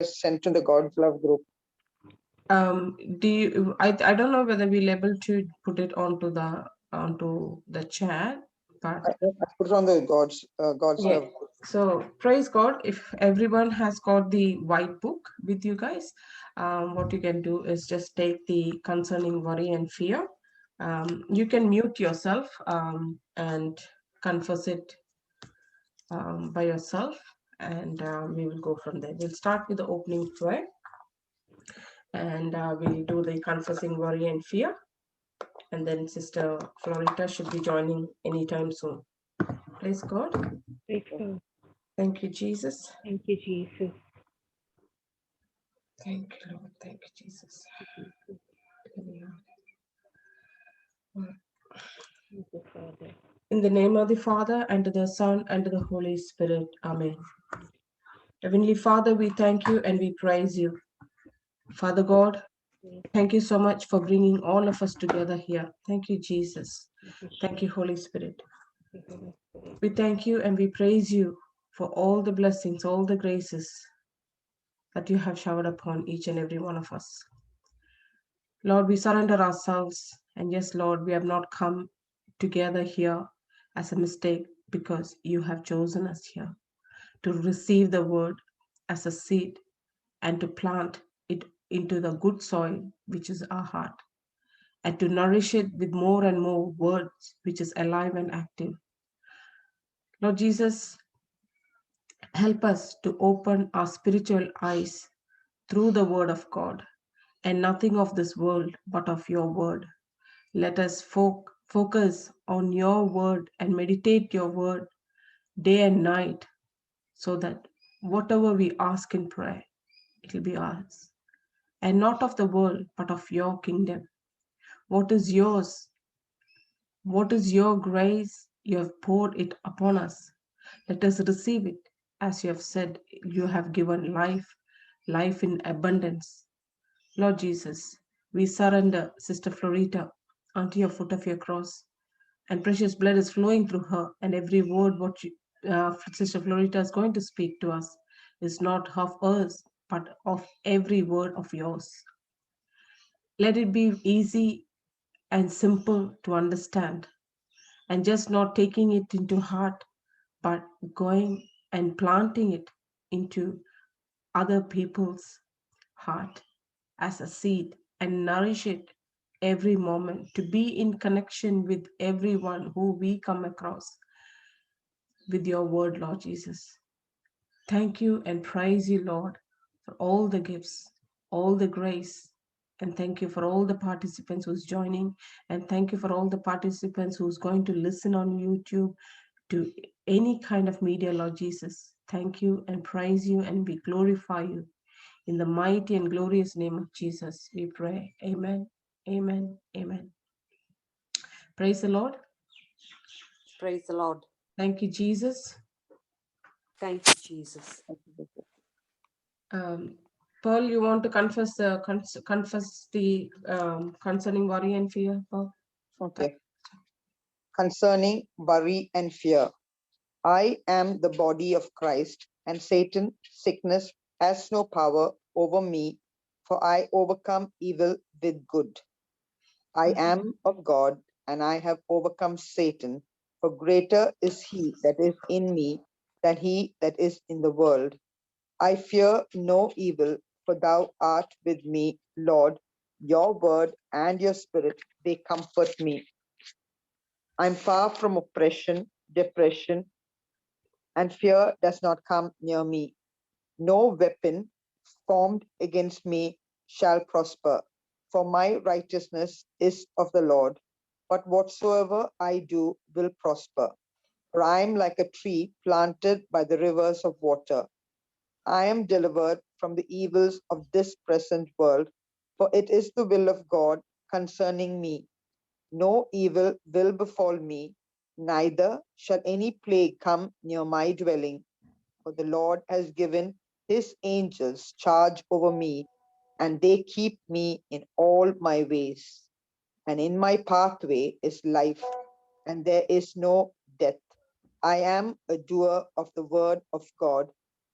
sent to the God's Love group. Do you, I don't know whether we're able to put it onto the chat, but I put it on the God's yeah. Love group. So praise God. If everyone has got the white book with you guys, what you can do is just take the concerning worry and fear. You can mute yourself and confess it by yourself, and we will go from there. We'll start with the opening prayer, and we'll do the confessing worry and fear, and then Sister Florita should be joining anytime soon. Praise God. Praise God. Thank you, Jesus. Thank you, Jesus. Thank you, Lord. Thank you, Jesus. Thank you, Father. In the name of the Father, and to the Son, and to the Holy Spirit. Amen. Heavenly Father, we thank you and we praise you. Father God, thank you so much for bringing all of us together here. Thank you, Jesus. Thank you, Holy Spirit. We thank you and we praise you for all the blessings, all the graces that you have showered upon each and every one of us. Lord, we surrender ourselves. And yes, Lord, we have not come together here as a mistake because you have chosen us here to receive the word as a seed and to plant it into the good soil, which is our heart, and to nourish it with more and more words, which is alive and active. Lord Jesus, help us to open our spiritual eyes through the word of God and nothing of this world but of your word. Let us focus on your word and meditate your word day and night so that whatever we ask in prayer, it will be ours. And not of the world, but of your kingdom. What is yours? What is your grace? You have poured it upon us. Let us receive it. As you have said, you have given life, life in abundance. Lord Jesus, we surrender Sister Florita unto your foot of your cross, and precious blood is flowing through her, and every word what Sister Florita is going to speak to us is not of us, but of every word of yours. Let it be easy and simple to understand, and just not taking it into heart, but going and planting it into other people's heart as a seed and nourish it every moment to be in connection with everyone who we come across with your word, Lord Jesus. Thank you and praise you, Lord, for all the gifts, all the grace, and thank you for all the participants who's joining, and thank you for all the participants who's going to listen on YouTube to any kind of media, Lord Jesus. Thank you and praise you, and we glorify you. In the mighty and glorious name of Jesus, we pray. Amen. Amen. Amen. Praise the Lord. Praise the Lord. Thank you, Jesus. Thank you, Jesus. Paul, you want to confess the concerning worry and fear, Paul? Okay. Concerning worry and fear. I am the body of Christ, and Satan, sickness, has no power over me, for I overcome evil with good. I am of God, and I have overcome Satan, for greater is he that is in me than he that is in the world. I fear no evil, for thou art with me, Lord. Your word and your spirit, they comfort me. I'm far from oppression, depression, and fear does not come near me. No weapon formed against me shall prosper, for my righteousness is of the Lord. But whatsoever I do will prosper. For I am like a tree planted by the rivers of water. I am delivered from the evils of this present world, for it is the will of God concerning me. No evil will befall me, neither shall any plague come near my dwelling. For the Lord has given his angels charge over me, and they keep me in all my ways. And in my pathway is life, and there is no death. I am a doer of the word of God,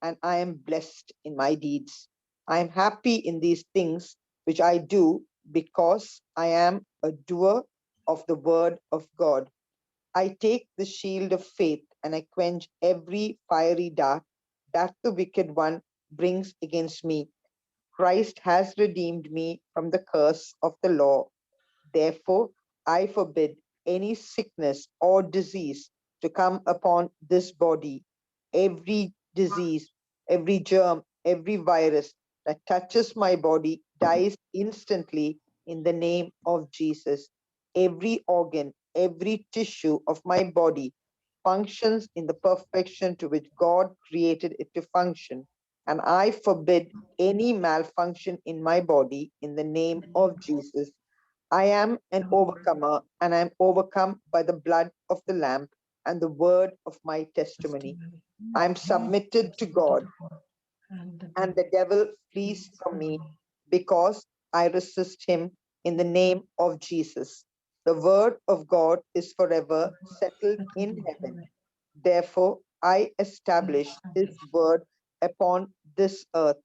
and I am blessed in my deeds. I am happy in these things which I do, because I am a doer of the word of God. I take the shield of faith and I quench every fiery dart that the wicked one brings against me. Christ has redeemed me from the curse of the law. Therefore, I forbid any sickness or disease to come upon this body. Every disease, every germ, every virus that touches my body dies instantly in the name of Jesus. Every organ, every tissue of my body functions in the perfection to which God created it to function. And I forbid any malfunction in my body in the name of Jesus. I am an overcomer, and I am overcome by the blood of the Lamb and the word of my testimony. I am submitted to God, and the devil flees from me, because I resist him in the name of Jesus. The word of God is forever settled in heaven. Therefore, I establish his word upon this earth.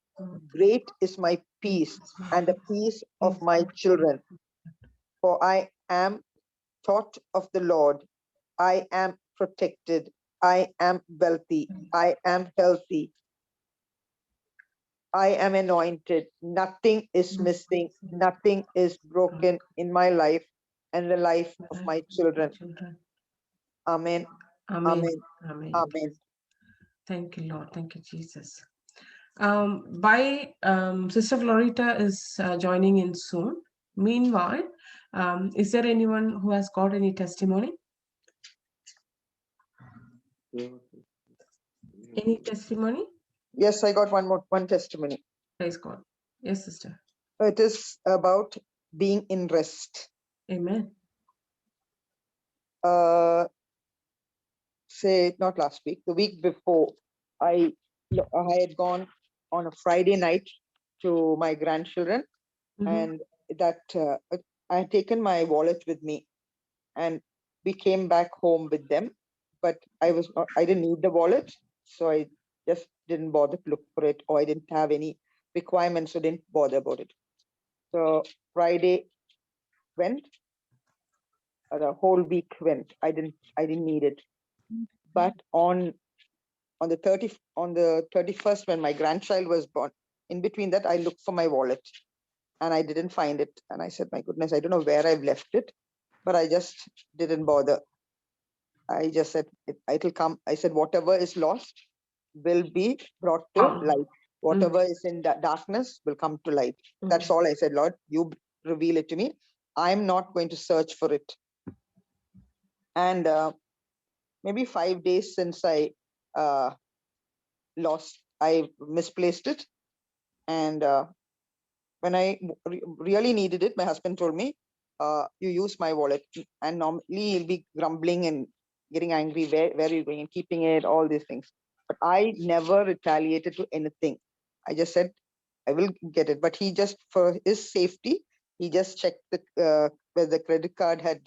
Great is my peace and the peace of my children, for I am taught of the Lord. I am protected. I am wealthy. I am healthy. I am anointed. Nothing is missing. Nothing is broken in my life and the life of my children. Amen. Amen. Amen. Amen. Amen. Thank you, Lord. Thank you, Jesus. Sister Florita is joining in soon. Meanwhile, is there anyone who has got any testimony? Any testimony? Yes, I got one testimony. Praise God. Yes, sister. It is about being in rest. Amen. Say not last week, the week before, I had gone on a Friday night to my grandchildren, and that I had taken my wallet with me, and we came back home with them. But I didn't need the wallet, so I just didn't bother to look for it, or I didn't have any requirements, so didn't bother about it. So Friday went, the whole week went. I didn't need it. But on the 31st, when my grandchild was born, in between that, I looked for my wallet and I didn't find it. And I said, my goodness, I don't know where I've left it, but I just didn't bother. I just said, it'll come. I said, whatever is lost will be brought to light. Whatever is in darkness will come to light. That's all I said, Lord, you reveal it to me. I'm not going to search for it. And maybe 5 days since I misplaced it. And when I really needed it, my husband told me, you use my wallet. And normally he'll be grumbling and getting angry, where are you going, and keeping it, all these things. But I never retaliated to anything. I just said, I will get it. But he just, for his safety, he just checked where the credit card had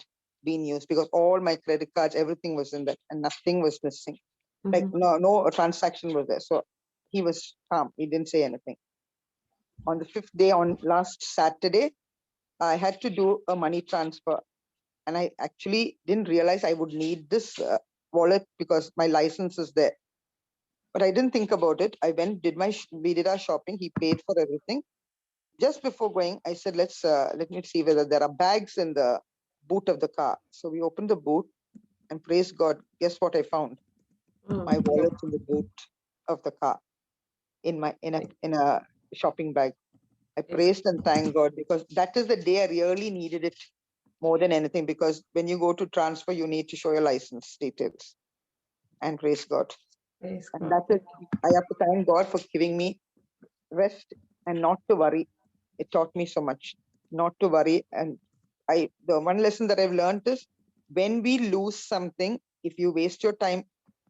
been used, because all my credit cards, everything was in that, and nothing was missing. Like no transaction was there. So he was calm. He didn't say anything. On the 5th day, on last Saturday, I had to do a money transfer. And I actually didn't realize I would need this wallet because my license is there. But I didn't think about it. I went, we did our shopping. He paid for everything. Just before going, I said, let me see whether there are bags in the boot of the car. So we opened the boot, and praise God, guess what I found? My wallet in the boot of the car, in a shopping bag. I praised and thanked God, because that is the day I really needed it more than anything, because when you go to transfer, you need to show your license details. And praise God. And that's it. I have to thank God for giving me rest and not to worry. It taught me so much not to worry. And the one lesson that I've learned is, when we lose something, if you waste your time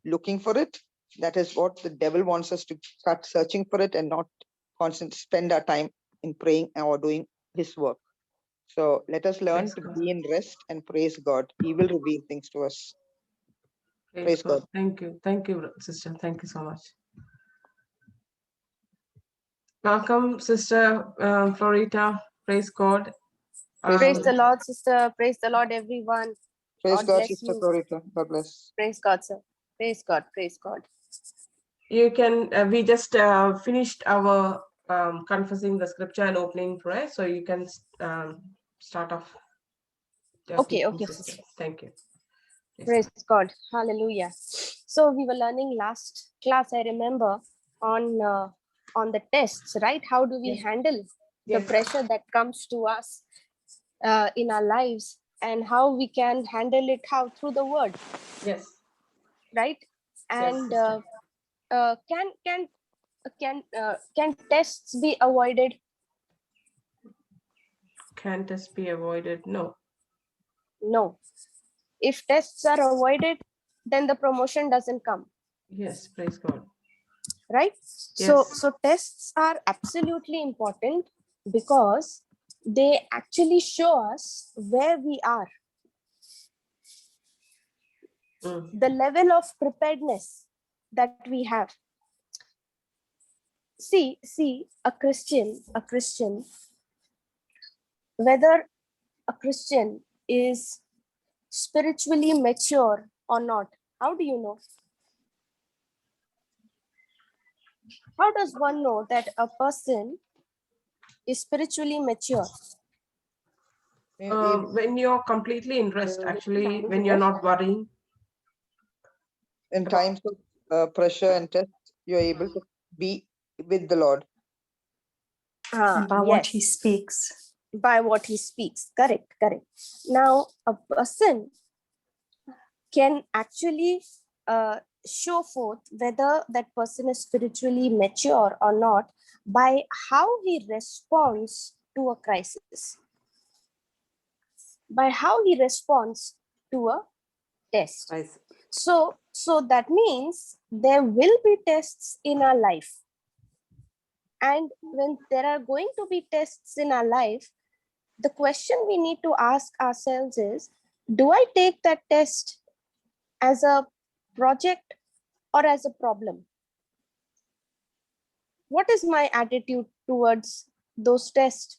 looking for it, that is what the devil wants us to start searching for it, and not spend our time in praying or doing his work. So let us learn to be in rest and praise God. He will reveal things to us. Praise God. Thank you, sister. Thank you so much. Welcome, Sister Florita. Praise God. Praise the Um, Lord, sister. Praise the Lord, everyone. Praise God God, bless Sister you. Florita. God bless. Praise God, sir. Praise God. Praise God. you can, we just finished our confessing the scripture and opening prayer. So you can start off. Just Okay, now, okay, sister. sister. Thank you. Yes. Praise God. Hallelujah. So we were learning last class, I remember, on the tests, right? How do we Yes. handle the Yes. pressure that comes to us in our lives, and how we can handle it, how through the word, Yes. right? Yes, And sister. can tests be avoided? Can this be avoided? No. No. If tests are avoided, then the promotion doesn't come, Yes, praise God. right? Yes. So tests are absolutely important because they actually show us where we are, Mm. the level of preparedness that we have. See, a Christian, whether a Christian is spiritually mature or not, how do you know? How does one know that a person is spiritually mature? When you're completely in rest, actually, when you're not worrying. In times of pressure and test, you're able to be with the Lord. And by what he speaks. By what he speaks. Correct. Now, a person can actually show forth whether that person is spiritually mature or not by how he responds to a crisis, by how he responds to a test. Praise. So that means there will be tests in our life. And when there are going to be tests in our life, the question we need to ask ourselves is, do I take that test as a project or as a problem? What is my attitude towards those tests?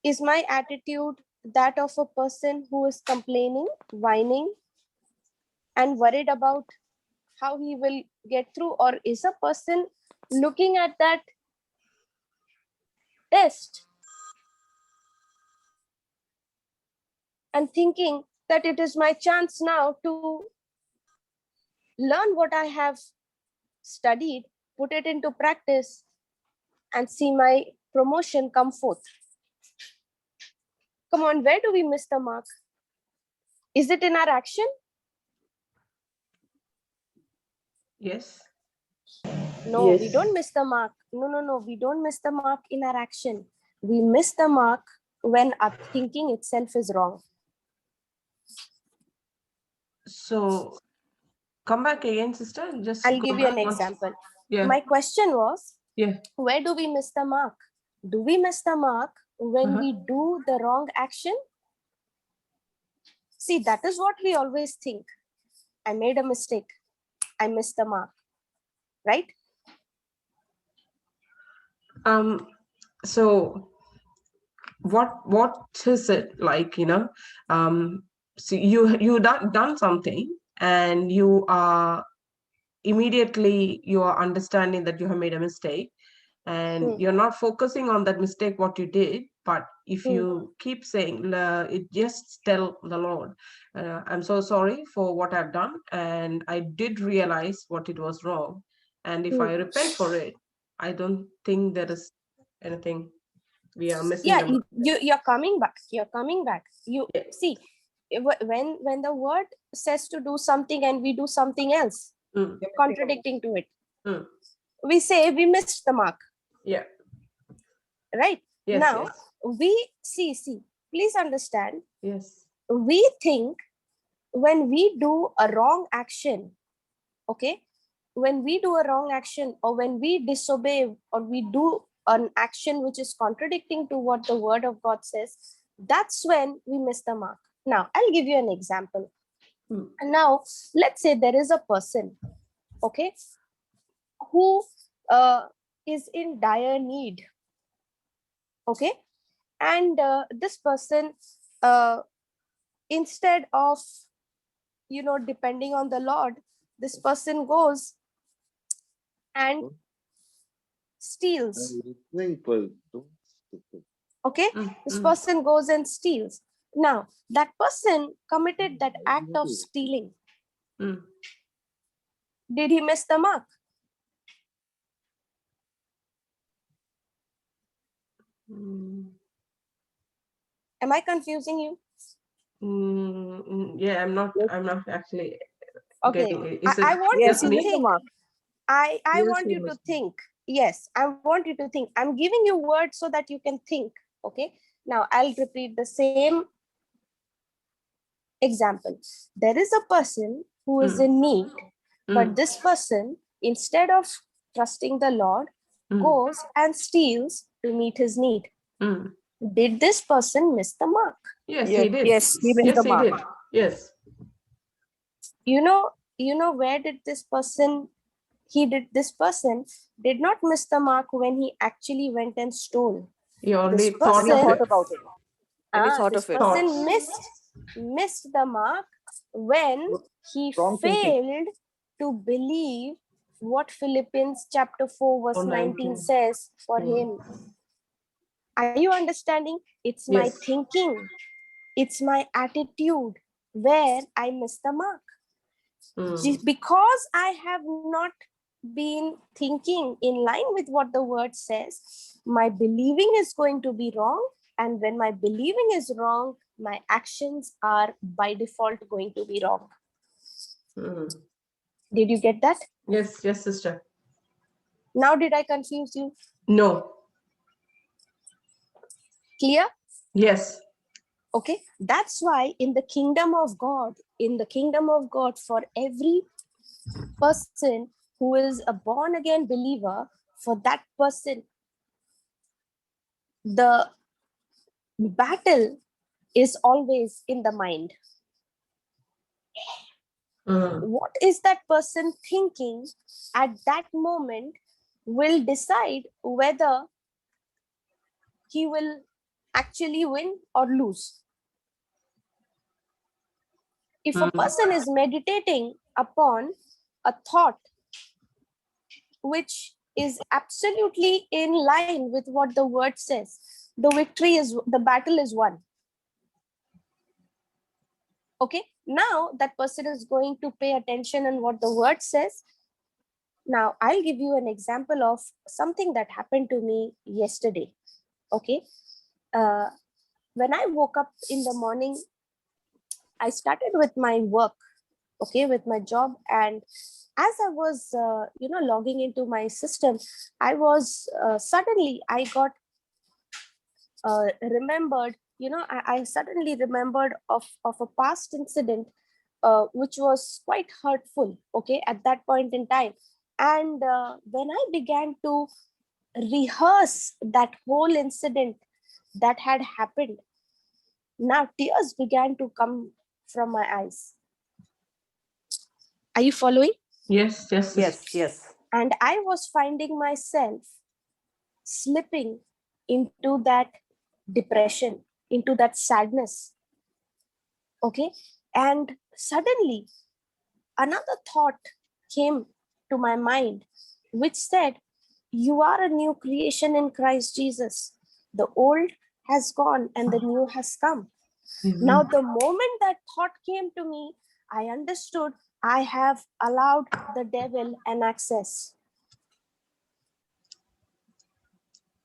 Is my attitude that of a person who is complaining, whining, and worried about how he will get through? Or is a person looking at that test and thinking that it is my chance now to learn what I have studied, put it into practice, and see my promotion come forth? Come on, where do we miss the mark? Is it in our action? Yes. No, we don't miss the mark. No, we don't miss the mark in our action. We miss the mark when our thinking itself is wrong. So come back again, sister. Just I'll go give you an back once. example. Yeah. My question was, Yeah. where do we miss the mark? Do we miss the mark when we do the wrong action? See, that is what we always think. I made a mistake. I missed the mark, right? So what is it like, so you done something and you are immediately you are understanding that you have made a mistake, and you're not focusing on that mistake what you did, but if you keep saying it, just tell the Lord, I'm so sorry for what I've done, and I did realize what it was wrong, and if I repent for it, I don't think there is anything we are missing. Yeah, you're coming back. You see, when the word says to do something and we do something else, contradicting to it, we say we missed the mark. Yeah. Right. Yes, now yes. we see, please understand, Yes. we think when we do a wrong action, okay, when we do a wrong action, or when we disobey, or we do an action which is contradicting to what the word of God says, that's when we miss the mark. Now I'll give you an example. Now let's say there is a person, okay, who is in dire need. Okay, and this person, instead of depending on the Lord, this person goes and steals. Okay, this person goes and steals. Now that person committed that act of stealing. Did he miss the mark? Am I confusing you? Yeah, I'm not actually Okay, getting it. Is I it want you Yes, just to he missed me? the think. mark. I Yes, want he you to missed. think. Yes, I want you to think. I'm giving you words so that you can think. Okay, now I'll repeat the same example. There is a person who is in need, but this person, instead of trusting the Lord, goes and steals to meet his need. Did this person miss the mark? Yes, Yes, he did. yes, he missed Yes, the he mark. did. Yes. You know where did this person this person did not miss the mark when he actually went and stole. He only This thought When he of person, thought it. about it. Thought this of it. person Thoughts. missed the mark when he Wrong thinking. failed to believe what Philippians chapter 4 verse 19 says for him. Are you understanding? It's my Yes. thinking, it's my attitude where I miss the mark. Because I have not been thinking in line with what the word says, my believing is going to be wrong. And when my believing is wrong, my actions are by default going to be wrong. Did you get that? Yes, yes, sister. Now, did I confuse you? No. Clear? Yes. Okay. That's why in the kingdom of God, for every person who is a born again believer, for that person, the battle is always in the mind. What is that person thinking at that moment will decide whether he will actually win or lose. If a person is meditating upon a thought which is absolutely in line with what the word says, the battle is won. Okay, now that person is going to pay attention on what the word says. Now I'll give you an example of something that happened to me yesterday. Okay, when I woke up in the morning, I started with my work, okay, with my job, and as I was logging into my system, I was suddenly I got remembered, I suddenly remembered of a past incident which was quite hurtful, okay, at that point in time. And when I began to rehearse that whole incident that had happened, now tears began to come from my eyes. Are you following? Yes, yes, Yes, yes. And I was finding myself slipping into that depression, into that sadness. Okay. And suddenly another thought came to my mind, which said, you are a new creation in Christ Jesus. The old has gone and the new has come. Now, the moment that thought came to me, I understood I have allowed the devil an access.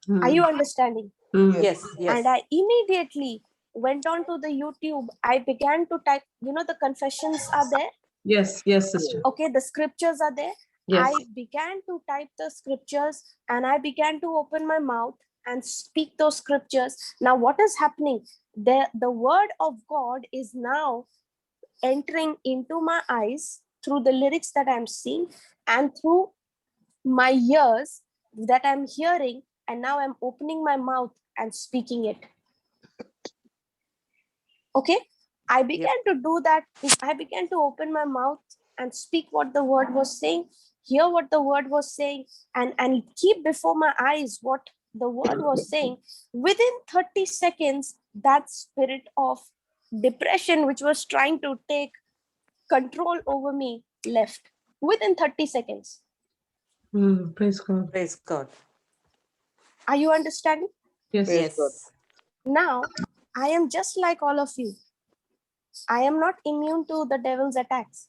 Are you understanding? Yes, yes. And I immediately went on to the YouTube. I began to type, the confessions are there. Yes, yes, sister. Okay, the scriptures are there. Yes. I began to type the scriptures and I began to open my mouth and speak those scriptures. Now, what is happening? The word of God is now entering into my eyes through the lyrics that I'm seeing and through my ears that I'm hearing, and now I'm opening my mouth and speaking it. Okay, I began to do that. I began to open my mouth and speak what the word was saying. hear what the word was saying, and keep before my eyes what the word was saying, within 30 seconds, that spirit of depression, which was trying to take control over me, left within 30 seconds. Praise God. Praise God. Are you understanding? Yes. Praise God. Yes. Now, I am just like all of you. I am not immune to the devil's attacks.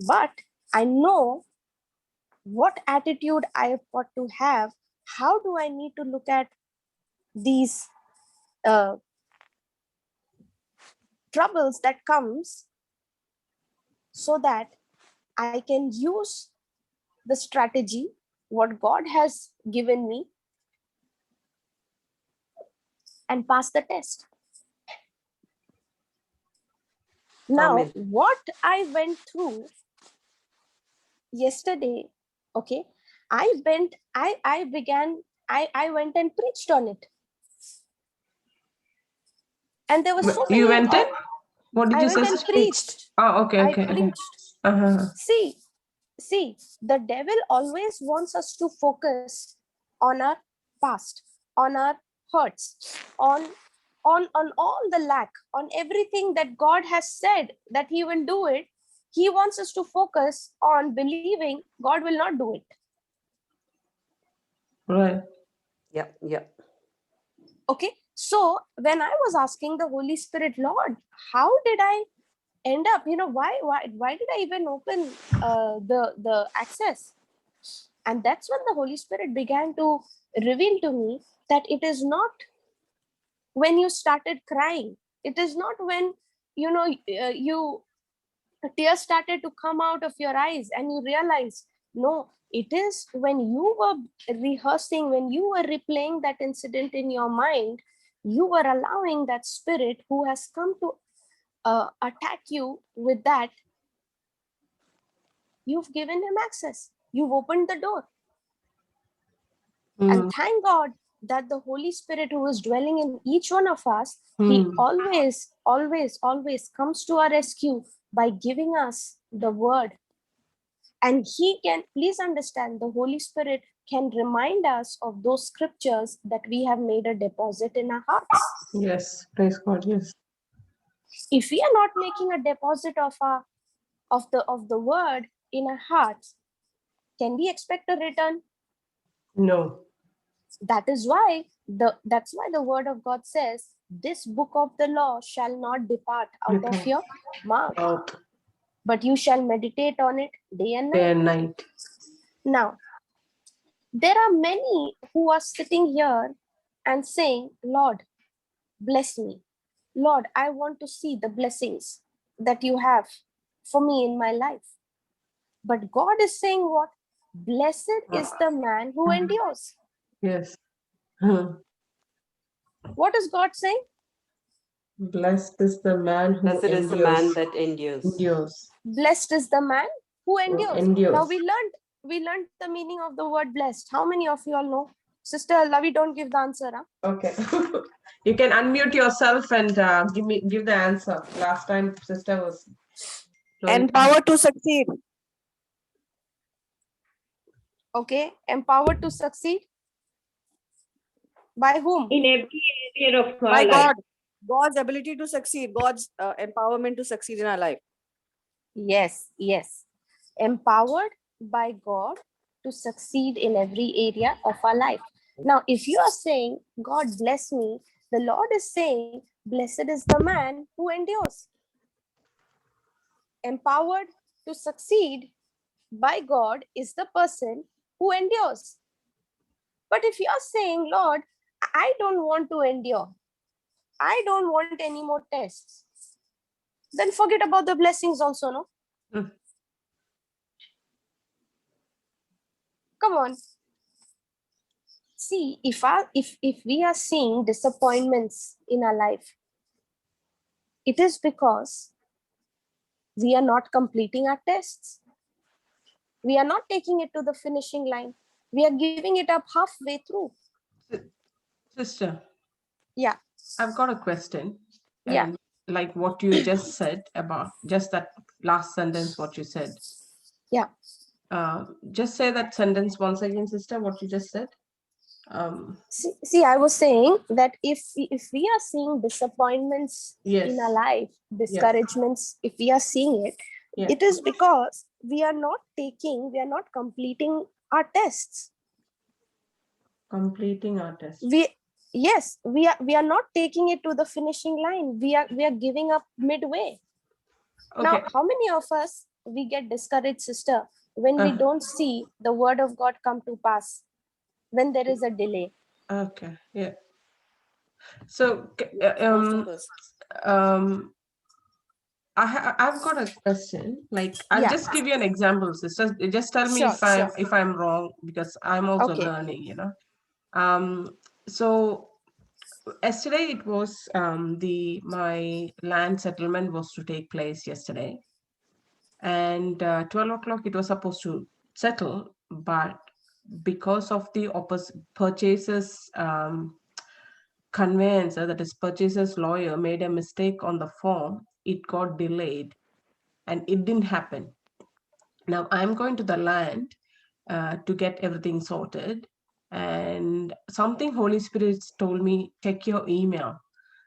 But I know what attitude I have got to have. How do I need to look at these troubles that comes, so that I can use the strategy, what God has given me, and pass the test. Now, Amen. what I went through yesterday, okay, I went and preached on it. And there were so many. You went in? What did I you went say? and preached. Oh, okay, I okay. preached. See, the devil always wants us to focus on our past, on our hurts, on all the lack, on everything that God has said that he will do it. He wants us to focus on believing God will not do it. Right. Yep. Yep. Okay. So when I was asking the Holy Spirit, Lord, how did I end up, why did I even open the access? And that's when the Holy Spirit began to reveal to me that it is not when you started crying, it is not when you tears started to come out of your eyes and you realize, no, it is when you were rehearsing, when you were replaying that incident in your mind, you were allowing that spirit who has come to attack you with that, you've given him access, you've opened the door. And thank God that the Holy Spirit who is dwelling in each one of us, he always comes to our rescue by giving us the word. And he can, please understand, the Holy Spirit can remind us of those scriptures that we have made a deposit in our hearts. Yes, praise God. Yes. If we are not making a deposit of the word in our hearts, can we expect a return? No. That's why the word of God says, this book of the law shall not depart out of your mouth, but you shall meditate on it day and night. Now, there are many who are sitting here and saying, Lord, bless me. Lord, I want to see the blessings that you have for me in my life. But God is saying what? Blessed is the man who endures. Yes. What is God saying? Blessed is the man who Blessed is the man that endures. Blessed is the man who endures. Now endures. we learned the meaning of the word blessed. How many of you all know? Sister Lavi, don't give the answer. Huh? Okay. You can unmute yourself and give the answer. Last time sister was empowered to succeed. Okay, empowered to succeed. By whom? In every area of our By life. God. God's ability to succeed, God's empowerment to succeed in our life. Yes. Empowered by God to succeed in every area of our life. Now, if you are saying, God bless me, the Lord is saying, blessed is the man who endures. Empowered to succeed by God is the person who endures. But if you are saying, Lord, I don't want to endure, I don't want any more tests, then forget about the blessings also, no? Come on. See, if we are seeing disappointments in our life, it is because we are not completing our tests. We are not taking it to the finishing line. We are giving it up halfway through. Sister. Yeah. I've got a question. Yeah. Like what you just said about just that last sentence, what you said. Yeah. Just say that sentence once again, sister, what you just said. See, I was saying that if we are seeing disappointments Yes. in our life, discouragements, if we are seeing it, Yeah. it is because we are not completing our tests. Completing our test. We are not taking it to the finishing line. We are giving up midway. Okay. Now, how many of us we get discouraged, sister, when we don't see the word of God come to pass, when there is a delay? Okay. Yeah. So I've got a question. Like, I'll just give you an example, sister. Just tell me if I'm wrong, because I'm also learning, you know. So yesterday it was my land settlement was to take place yesterday, and 12 o'clock it was supposed to settle, but because of the purchasers conveyancer, that is purchaser's lawyer, made a mistake on the form, it got delayed and it didn't happen. Now I'm going to the land to get everything sorted, and something Holy Spirit told me, check your email.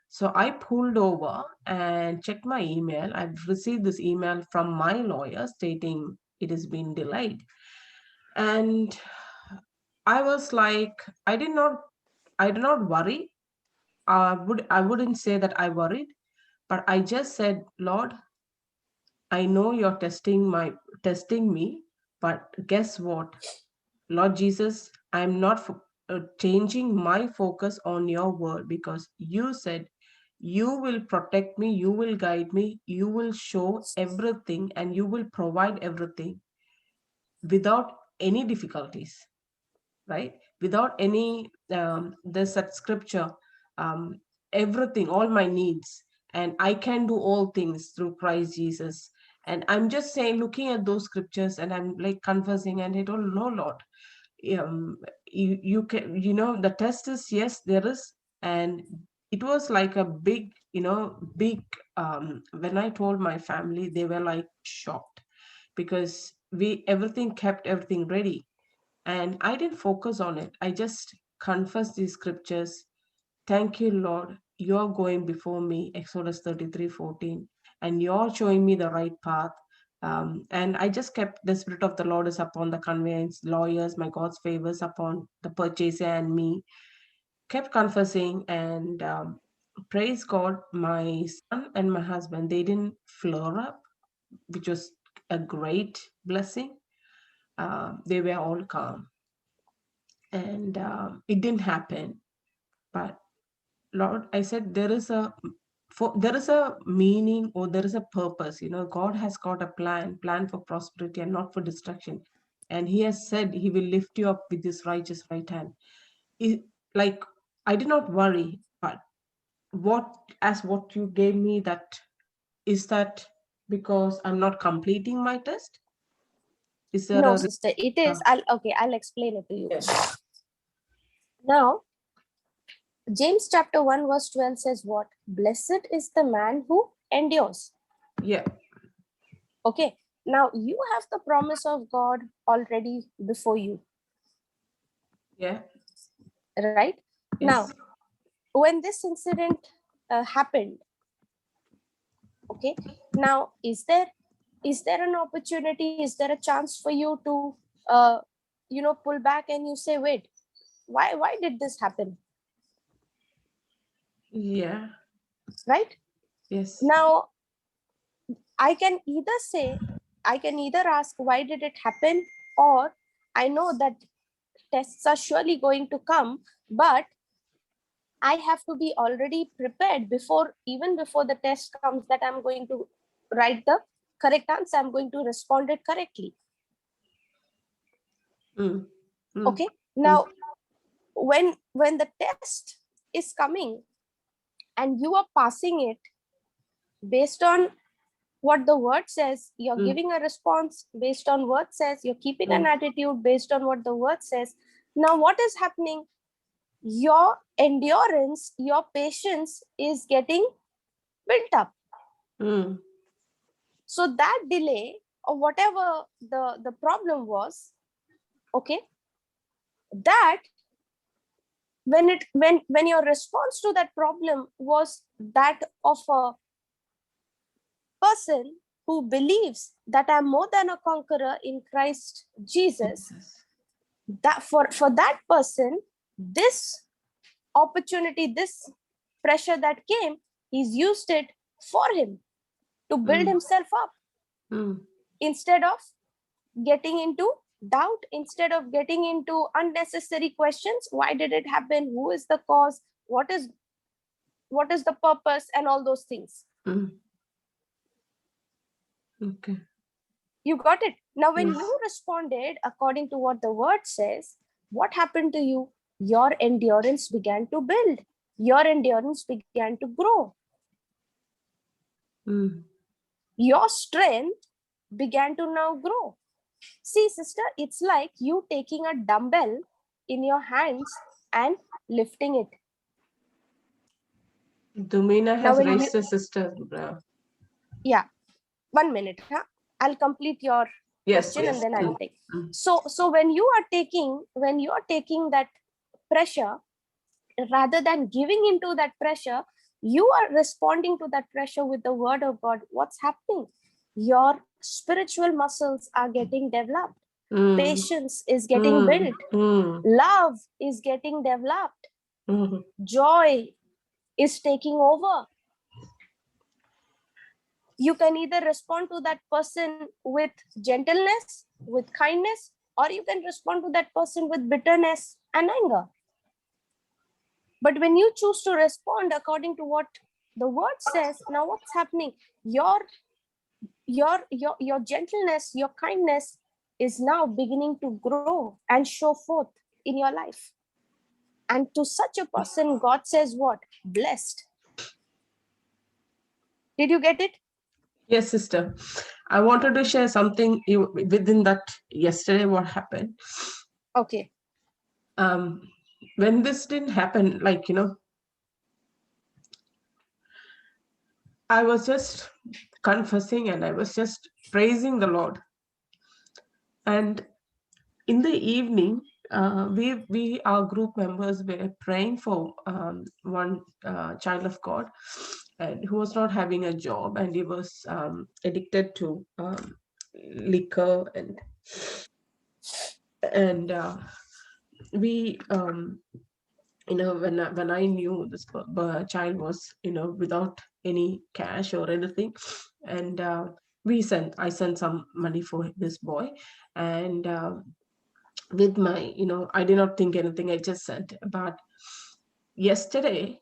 So I pulled over and checked my email. I've received this email from my lawyer stating it has been delayed. And I was like, I did not worry. I wouldn't say that I worried, but I just said, Lord, I know you're testing me, but guess what? Lord Jesus, I'm not changing my focus on your word, because you said you will protect me, you will guide me, you will show everything, and you will provide everything without any difficulties, right? Without any, there's that scripture, everything, all my needs, and I can do all things through Christ Jesus. And I'm just saying, looking at those scriptures, and I'm like confessing, and I don't know, Lord, you can, you know, the test is, yes, there is. And it was like a big, when I told my family, they were like shocked, because everything kept everything ready, and I didn't focus on it. I just confessed these scriptures. Thank you, Lord, you're going before me, Exodus 33:14, and you're showing me the right path. And I just kept, the Spirit of the Lord is upon the conveyance lawyers, my God's favors upon the purchaser and me. Kept confessing, and praise God, my son and my husband, they didn't flare up, which was a great blessing. They were all calm, and it didn't happen. But Lord, I said, there is a meaning, or there is a purpose. You know, God has got a plan for prosperity and not for destruction. And he has said he will lift you up with his righteous right hand. Like, I did not worry, but what you gave me, that is that because I'm not completing my test? Is there No, sister, it is. I'll explain it to you. Yes. Now, James chapter 1 verse 12 says what? Blessed is the man who endures. Yeah. Okay. Now, you have the promise of God already before you. Yeah. Right? Yes. Now, when this incident happened, okay, now is there an opportunity, is there a chance for you to pull back and you say, wait, why did this happen? Yeah. Right? Yes. Now, I can either ask, why did it happen? Or I know that tests are surely going to come, but I have to be already prepared even before the test comes, that I'm going to write the correct answer. I'm going to respond it correctly. Okay. Now, when the test is coming and you are passing it based on what the word says, you're giving a response based on what says, you're keeping an attitude based on what the word says. Now, what is happening? Your endurance, your patience is getting built up. So that delay or whatever the problem was, okay, that when your response to that problem was that of a person who believes that I'm more than a conqueror in Christ Jesus, that for that person, this opportunity, this pressure that came, he's used it for him to build himself up, instead of getting into doubt, instead of getting into unnecessary questions. Why did it happen? Who is the cause? What is the purpose? And all those things. Okay. You got it? Now, when Yes. you responded according to what the word says, what happened to you? Your endurance began to build. Your endurance began to grow. Your strength began to now grow. See, sister, it's like you taking a dumbbell in your hands and lifting it. Dumina Now, has when raised a sister. Yeah, 1 minute. Huh? I'll complete your Yes, question, yes. and then I'll take. So when you are taking that pressure, rather than giving into that pressure, you are responding to that pressure with the word of God. What's happening? Your spiritual muscles are getting developed. Patience is getting built. Love is getting developed. Joy is taking over. You can either respond to that person with gentleness, with kindness, or you can respond to that person with bitterness and anger. But when you choose to respond according to what the word says, now what's happening? Your gentleness, your kindness is now beginning to grow and show forth in your life. And to such a person, God says what? Blessed. Did you get it? Yes, sister. I wanted to share something within that yesterday, what happened. Okay. When this didn't happen, like, I was just confessing and I was just praising the Lord. And in the evening, we our group members were praying for one child of God, and who was not having a job, and he was addicted to liquor, and we when I knew this child was without any cash or anything, and I sent some money for this boy, and with my I did not think anything, I just sent. But yesterday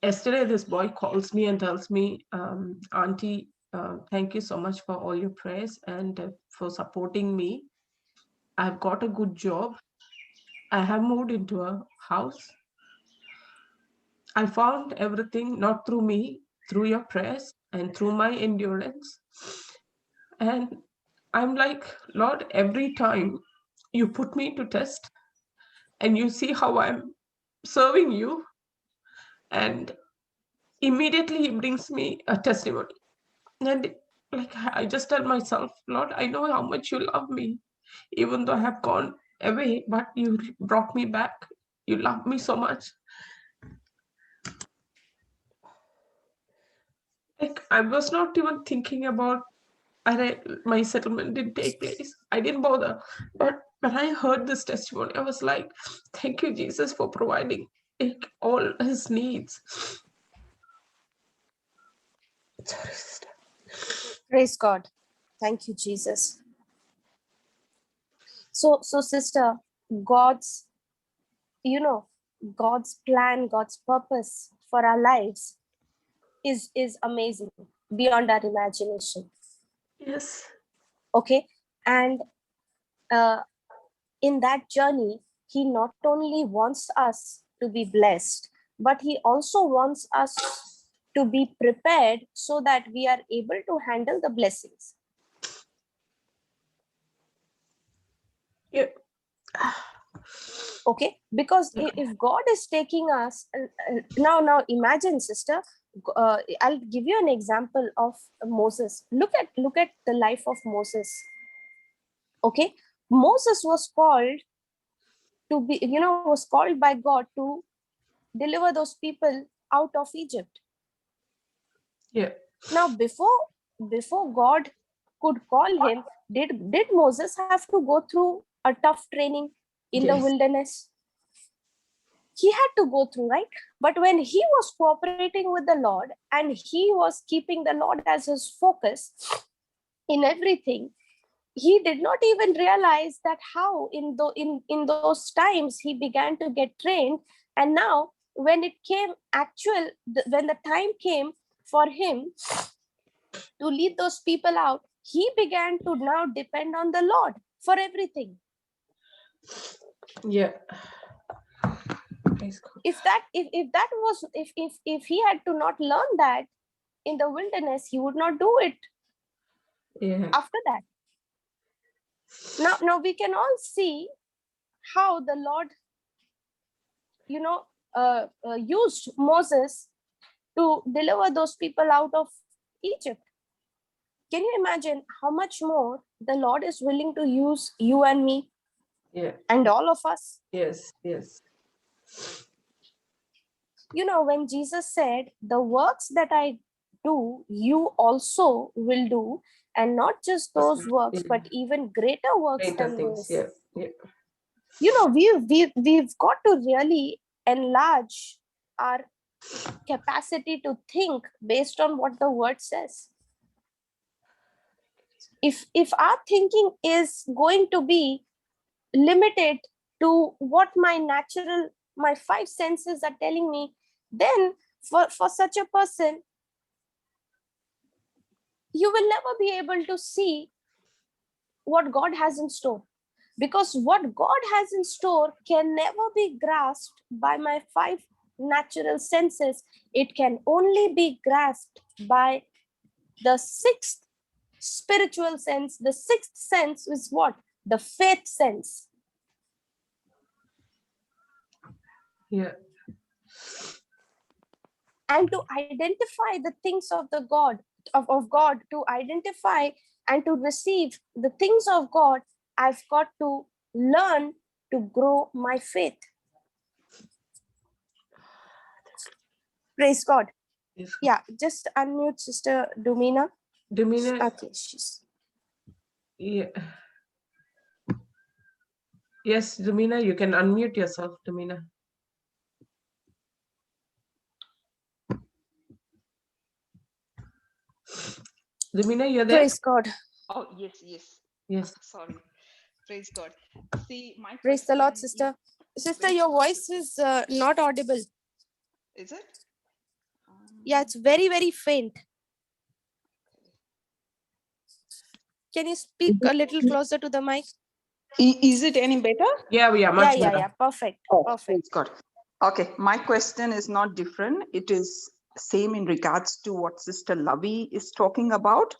this boy calls me and tells me, auntie, thank you so much for all your prayers and for supporting me. I've got a good job. I have moved into a house. I found everything not through me, through your prayers and through my endurance. And I'm like, Lord, every time you put me to test and you see how I'm serving you, and immediately he brings me a testimony. And like, I just tell myself, Lord, I know how much you love me, even though I have gone away, but you brought me back. You love me so much. Like, I was not even thinking about my settlement didn't take place. I didn't bother. But when I heard this testimony, I was like, thank you, Jesus, for providing like all his needs. Sorry, sister. Praise God. Thank you, Jesus. So sister, God's plan, God's purpose for our lives is amazing, beyond our imagination. Yes. Okay. And in that journey, he not only wants us to be blessed, but he also wants us to be prepared so that we are able to handle the blessings. Yeah. Okay, because if God is taking us now imagine, sister, I'll give you an example of Moses. Look at the life of Moses. Okay, Moses was called to be, was called by God to deliver those people out of Egypt. Yeah. Now, before God could call him, did Moses have to go through a tough training in the Yes. wilderness? He had to go through, right? But when he was cooperating with the Lord and he was keeping the Lord as his focus in everything, he did not even realize that how in those times he began to get trained. And now when when the time came for him to lead those people out, he began to now depend on the Lord for everything. Yeah. If he had to not learn that in the wilderness, he would not do it. Yeah. After that, now we can all see how the Lord used Moses to deliver those people out of Egypt. Can you imagine how much more the Lord is willing to use you and me? Yeah. And all of us? Yes. When Jesus said, the works that I do, you also will do, and not just those works, but even greater works than things. this. Yeah. We've got to really enlarge our capacity to think based on what the word says. If our thinking is going to be limited to what my five senses are telling me, then for such a person, you will never be able to see what God has in store, because what God has in store can never be grasped by my five natural senses. It can only be grasped by the sixth spiritual sense. The sixth sense is what? The faith sense. Yeah. And to identify the things of the God, of God, to identify and to receive the things of God, I've got to learn to grow my faith. Praise God. Yes. Yeah, just unmute Sister Domina. Okay, she's. Yeah. Yes, Domina, you can unmute yourself, Domina. Domina, you're there? Praise God. Oh, yes. Yes. Sorry. Praise God. See, my Praise the Lord, question sister. Sister, Praise your God, voice is not audible. Is it? Yeah, it's very, very faint. Can you speak a little closer to the mic? Is it any better? Yeah, much better. Yeah. Perfect. Oh, Perfect. praise God. Okay, my question is not different. It is same in regards to what Sister Lavi is talking about.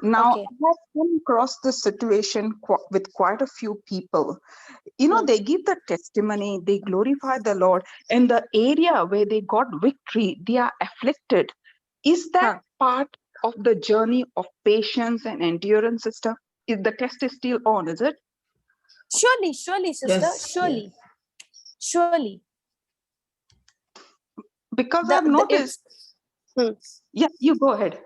Now, Okay. I have come across this situation with quite a few people. They give the testimony, they glorify the Lord, and the area where they got victory, they are afflicted. Is that part of the journey of patience and endurance, sister? If the test is still on, is it? Surely, sister. Yes, Surely. Because I've noticed. Yeah, you go ahead.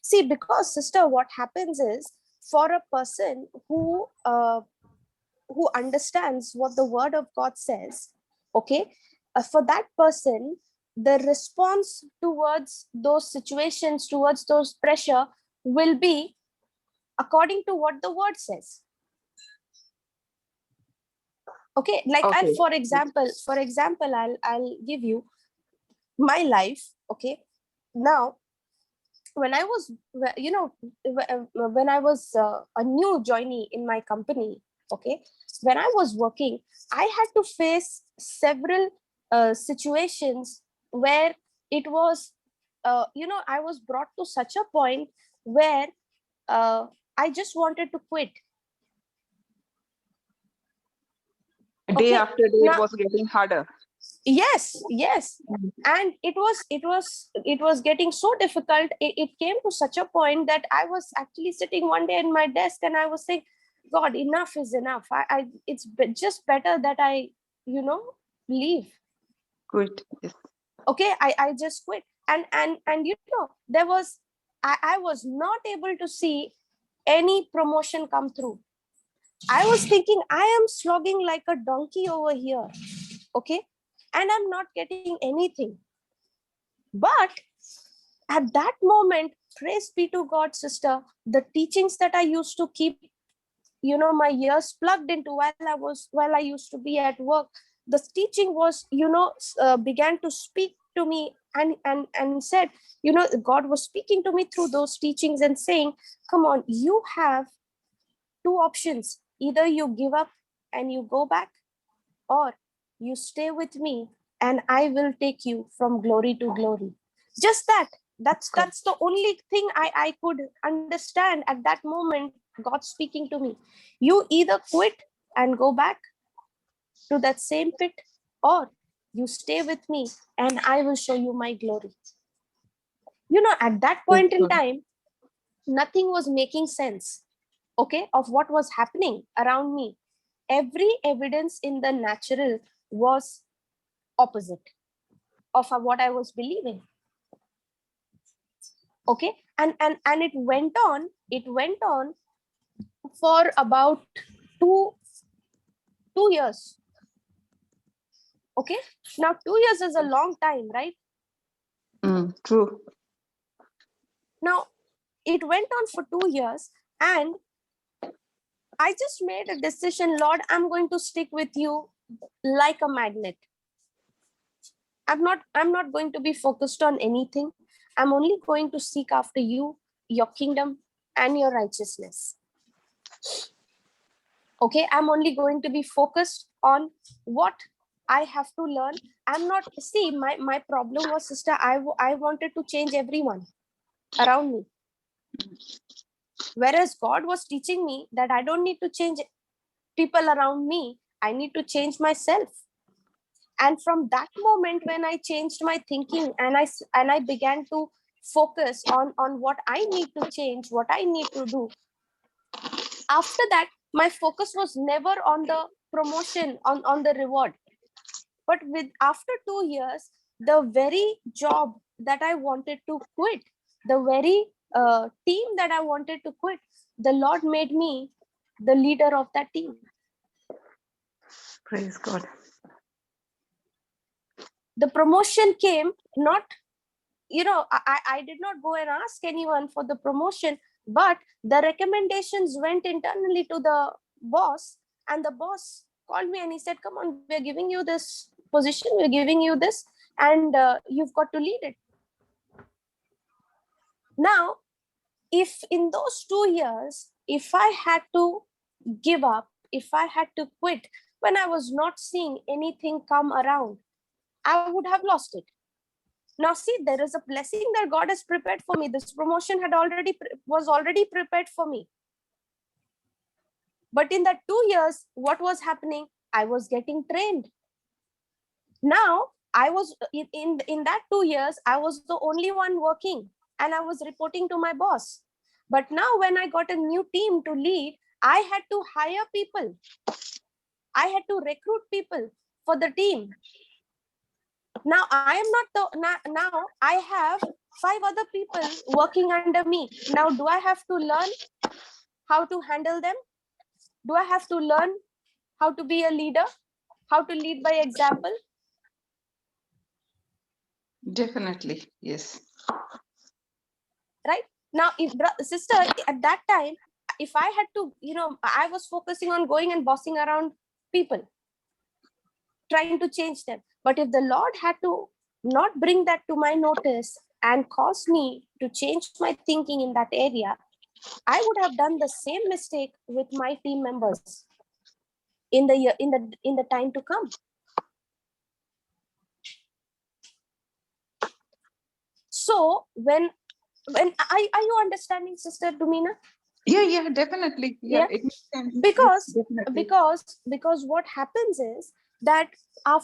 See, because sister, what happens is, for a person who understands what the word of God says, okay, for that person, the response towards those situations, towards those pressure, will be according to what the word says. Okay, like Okay. for example, I'll give you my life. Okay, now when I was, when I was a new joinee in my company, okay, when I was working, I had to face several situations where it was, I was brought to such a point where I just wanted to quit. Day after day, it was getting harder. Yes, yes. And it was getting so difficult. It came to such a point that I was actually sitting one day in my desk and I was saying, God, enough is enough. It's just better that I, leave. Good. Yes. Okay, I just quit. And there was, I was not able to see any promotion come through. I was thinking, I am slogging like a donkey over here. Okay, and I'm not getting anything. But at that moment, praise be to God, sister, the teachings that I used to keep, my ears plugged into while I used to be at work, the teaching was, began to speak to me and said, God was speaking to me through those teachings and saying, come on, you have two options. Either you give up and you go back, or you stay with me and I will take you from glory to glory. Just that's the only thing I could understand at that moment. God speaking to me, you either quit and go back to that same pit, or you stay with me and I will show you my glory. At that point in time, nothing was making sense, okay, of what was happening around me. Every evidence in the natural was opposite of what I was believing. Okay, and it went on for about two years. Okay, now 2 years is a long time, right? True. Now it went on for 2 years, and I just made a decision, Lord, I'm going to stick with you like a magnet. I'm not going to be focused on anything. I'm only going to seek after you, your kingdom, and your righteousness. Okay, I'm only going to be focused on what I have to learn. I'm not, see, my problem was, sister, I wanted to change everyone around me. Whereas God was teaching me that I don't need to change people around me. I need to change myself. And from that moment, when I changed my thinking and I began to focus on what I need to change, what I need to do, after that, my focus was never on the promotion, on the reward. But after 2 years, the very job that I wanted to quit, the very team that I wanted to quit, the Lord made me the leader of that team. Praise God. The promotion came not, I did not go and ask anyone for the promotion, but the recommendations went internally to the boss, and the boss called me and he said, come on, we're giving you this position, we're giving you this, and you've got to lead it. Now, if in those 2 years, if I had to give up, if I had to quit when I was not seeing anything come around, I would have lost it. Now, see, there is a blessing that God has prepared for me. This promotion was already prepared for me. But in that 2 years, what was happening? I was getting trained. Now, I was in that 2 years, I was the only one working, and I was reporting to my boss. But now, when I got a new team to lead, I had to hire people. I had to recruit people for the team. Now I am not now I have 5 other people working under me. Now, do I have to learn how to handle them? Do I have to learn how to be a leader? How to lead by example? Definitely, yes. Right? Now, sister, at that time, if I had to, I was focusing on going and bossing around people, trying to change them. But if the Lord had to not bring that to my notice and cause me to change my thinking in that area, I would have done the same mistake with my team members in the time to come. So when are you understanding, Sister Dumina? Yeah, definitely. Yeah, it makes sense. Because Yes, definitely. because what happens is, that our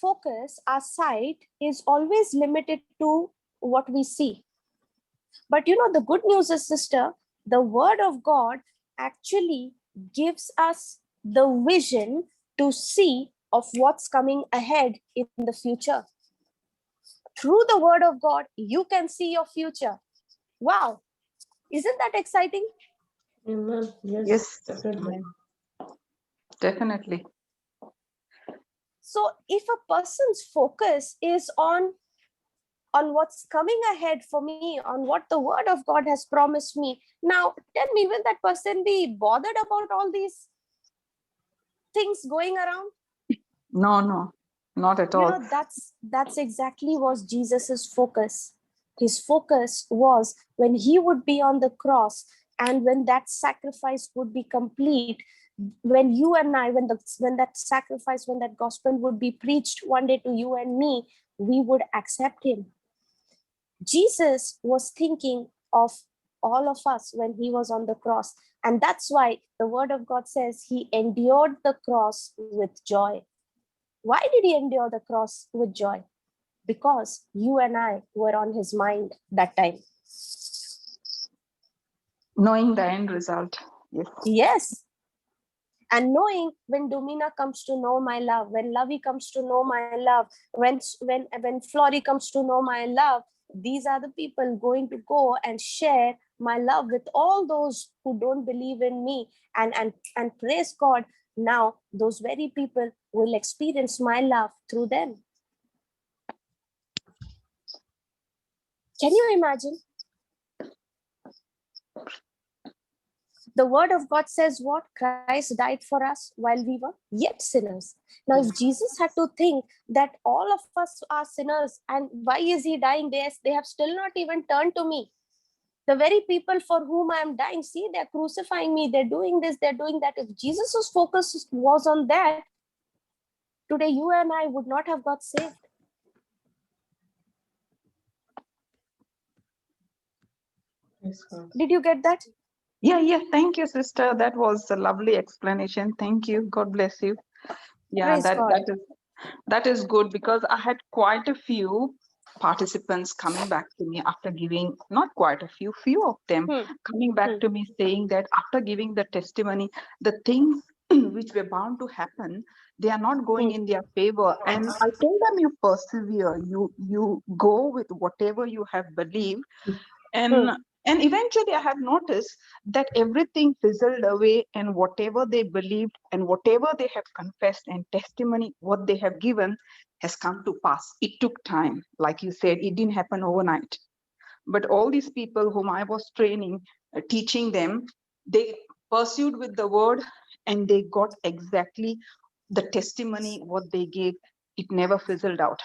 focus, our sight is always limited to what we see. But the good news is, sister, the word of God actually gives us the vision to see of what's coming ahead in the future. Through the word of God, you can see your future. Wow. Isn't that exciting? Amen. Yes, Yes, definitely. definitely. So if a person's focus is on what's coming ahead for me, on what the word of God has promised me, now tell me, will that person be bothered about all these things going around? No, not at all. That's exactly was Jesus's focus. His focus was when he would be on the cross, and when that sacrifice would be complete, when you and I, when that sacrifice, when that gospel would be preached one day to you and me, we would accept him. Jesus was thinking of all of us when he was on the cross. And that's why the word of God says he endured the cross with joy. Why did he endure the cross with joy? Because you and I were on his mind that time. Knowing the end result. Yes. Yes. And knowing when Domina comes to know my love, when Lovey comes to know my love, when Flory comes to know my love, these are the people going to go and share my love with all those who don't believe in me. And praise God, now those very people will experience my love through them. Can you imagine? The word of God says what? Christ died for us while we were yet sinners. Now, if Jesus had to think that all of us are sinners, and why is he dying? They have still not even turned to me. The very people for whom I am dying, see, they're crucifying me, they're doing this, they're doing that. If Jesus' focus was on that, today you and I would not have got saved. Did you get that? Yeah. Thank you, sister. That was a lovely explanation. Thank you. God bless you. Yeah, Praise God. that is good, because I had quite a few participants coming back to me after giving, not quite a few of them coming back to me saying that after giving the testimony, the things which were bound to happen, they are not going in their favor. And I told them, you persevere, you go with whatever you have believed. And eventually I have noticed that everything fizzled away, and whatever they believed and whatever they have confessed and testimony, what they have given has come to pass. It took time. Like you said, it didn't happen overnight. But all these people whom I was training, teaching them, they pursued with the word, and they got exactly the testimony, what they gave. It never fizzled out.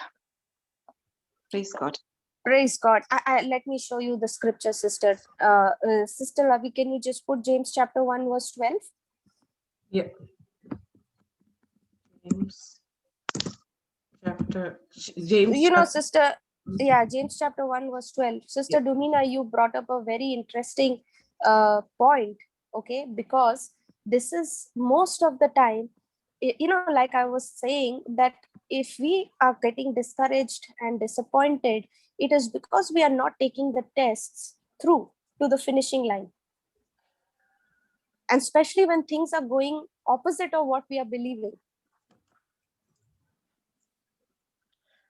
Praise God. Praise God. Let me show you the scripture, sister. Sister Ravi, can you just put James chapter 1, verse 12? Yeah. James chapter, James. Sister, James chapter 1, verse 12. Sister Domina, you brought up a very interesting point, okay? Because this is most of the time, like I was saying, that if we are getting discouraged and disappointed, it is because we are not taking the tests through to the finishing line. And especially when things are going opposite of what we are believing.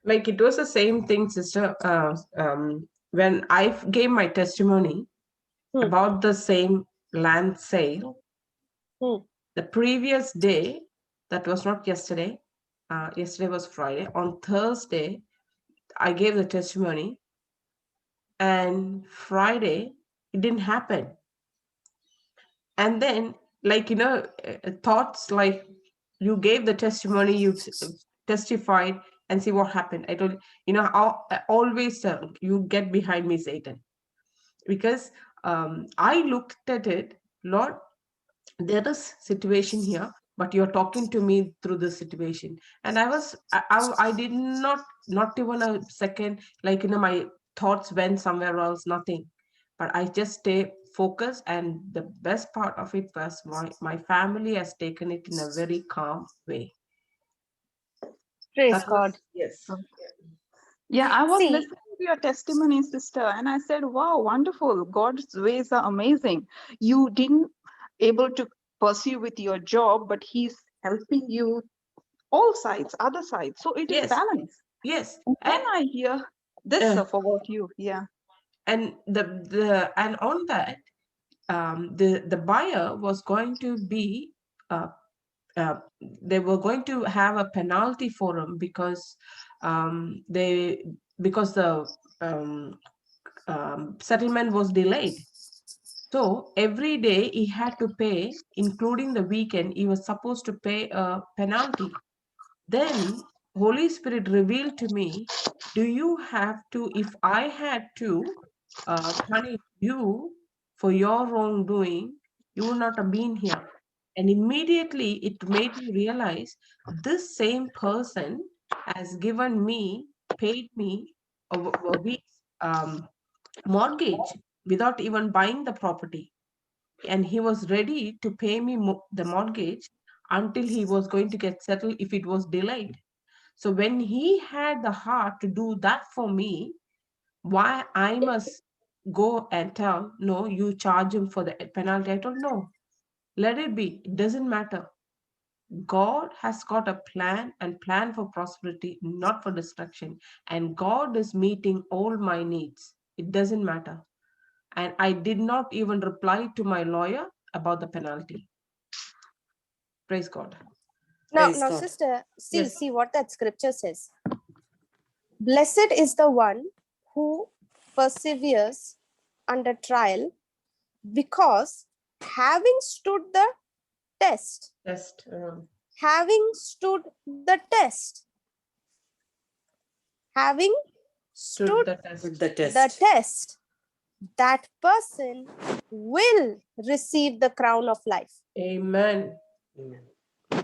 Like it was the same thing, sister. When I gave my testimony about the same land sale, the previous day, that was not yesterday, yesterday was Friday, on Thursday, I gave the testimony, and Friday, it didn't happen. And then, like, thoughts like, you gave the testimony, you testified, and see what happened. I told I always tell you, get behind me, Satan, because I looked at it, Lord, there is situation here, but you're talking to me through the situation. And I did not even a second, like, my thoughts went somewhere else, nothing. But I just stay focused, and the best part of it was my family has taken it in a very calm way. Praise That was, God. yes. Yeah, I was See, listening to your testimony, sister, and I said, wow, wonderful. God's ways are amazing. You didn't able to pursue with your job, but he's helping you all sides, other sides. So it is Yes, balanced. yes. And then And I hear this about you. Yeah. and and on that, the buyer was going to be they were going to have a penalty for him because the settlement was delayed. So every day he had to pay, including the weekend, he was supposed to pay a penalty. Then Holy Spirit revealed to me, do you have to, if I had to punish you for your wrongdoing, you would not have been here. And immediately it made me realize this same person has given me, paid me a week's mortgage without even buying the property. And he was ready to pay me the mortgage until he was going to get settled if it was delayed. So when he had the heart to do that for me, why I must go and tell, no, you charge him for the penalty? I told, no, let it be. It doesn't matter. God has got a plan and plan for prosperity, not for destruction. And God is meeting all my needs. It doesn't matter. And I did not even reply to my lawyer about the penalty. Praise God. now, Praise God. sister, Yes. see what that scripture says. Blessed is the one who perseveres under trial, because having stood the test, having stood the test, having stood the test, that person will receive the crown of life. Amen. Amen.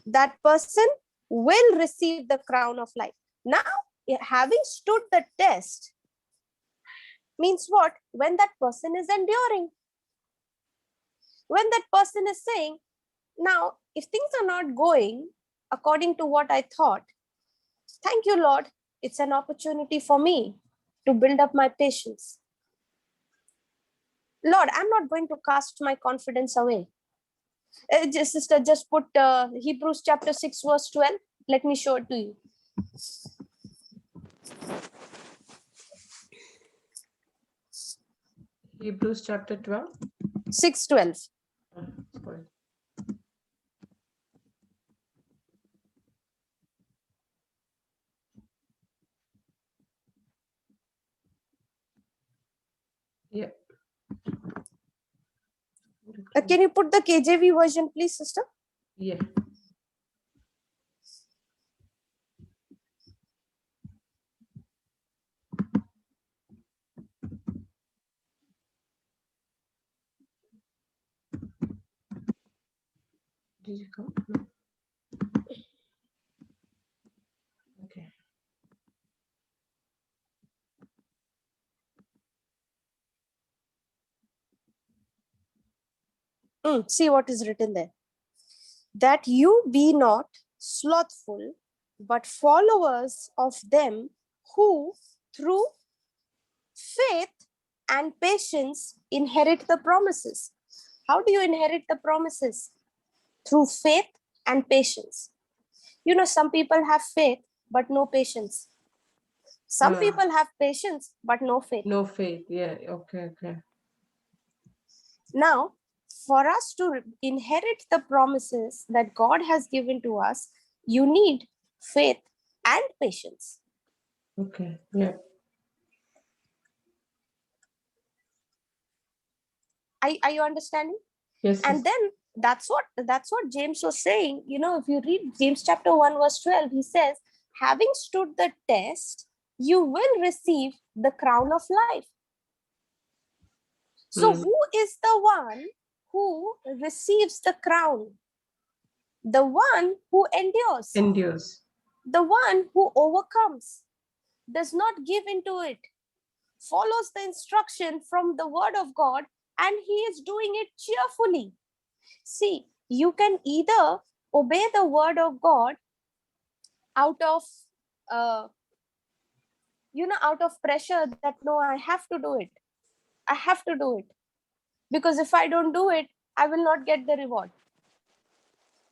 That person will receive the crown of life. Now, having stood the test means what? When that person is enduring, when that person is saying, now, if things are not going according to what I thought, thank you, Lord. It's an opportunity for me to build up my patience. Lord, I'm not going to cast my confidence away. Sister, just put Hebrews chapter 6, verse 12. Let me show it to you. Hebrews chapter 12. 6:12. Yeah. Can you put the KJV version, please, sister? Yeah. Did you come? No. Okay. See what is written there. That you be not slothful, but followers of them who, through faith and patience, inherit the promises. How do you inherit the promises? Through faith and patience. You know, some people have faith, but no patience. Some people have patience, but no faith. No faith. Yeah. Okay. Now, for us to inherit the promises that God has given to us, you need faith and patience. Okay. Yeah. Are you understanding? Yes. And then that's what James was saying. You know, if you read James chapter 1, verse 12, he says, having stood the test, you will receive the crown of life. So who is the one who receives the crown? The one who endures. The one who overcomes, does not give into it, follows the instruction from the word of God, and he is doing it cheerfully. See, you can either obey the word of God out of out of pressure that no, I have to do it. I have to do it. Because if I don't do it, I will not get the reward.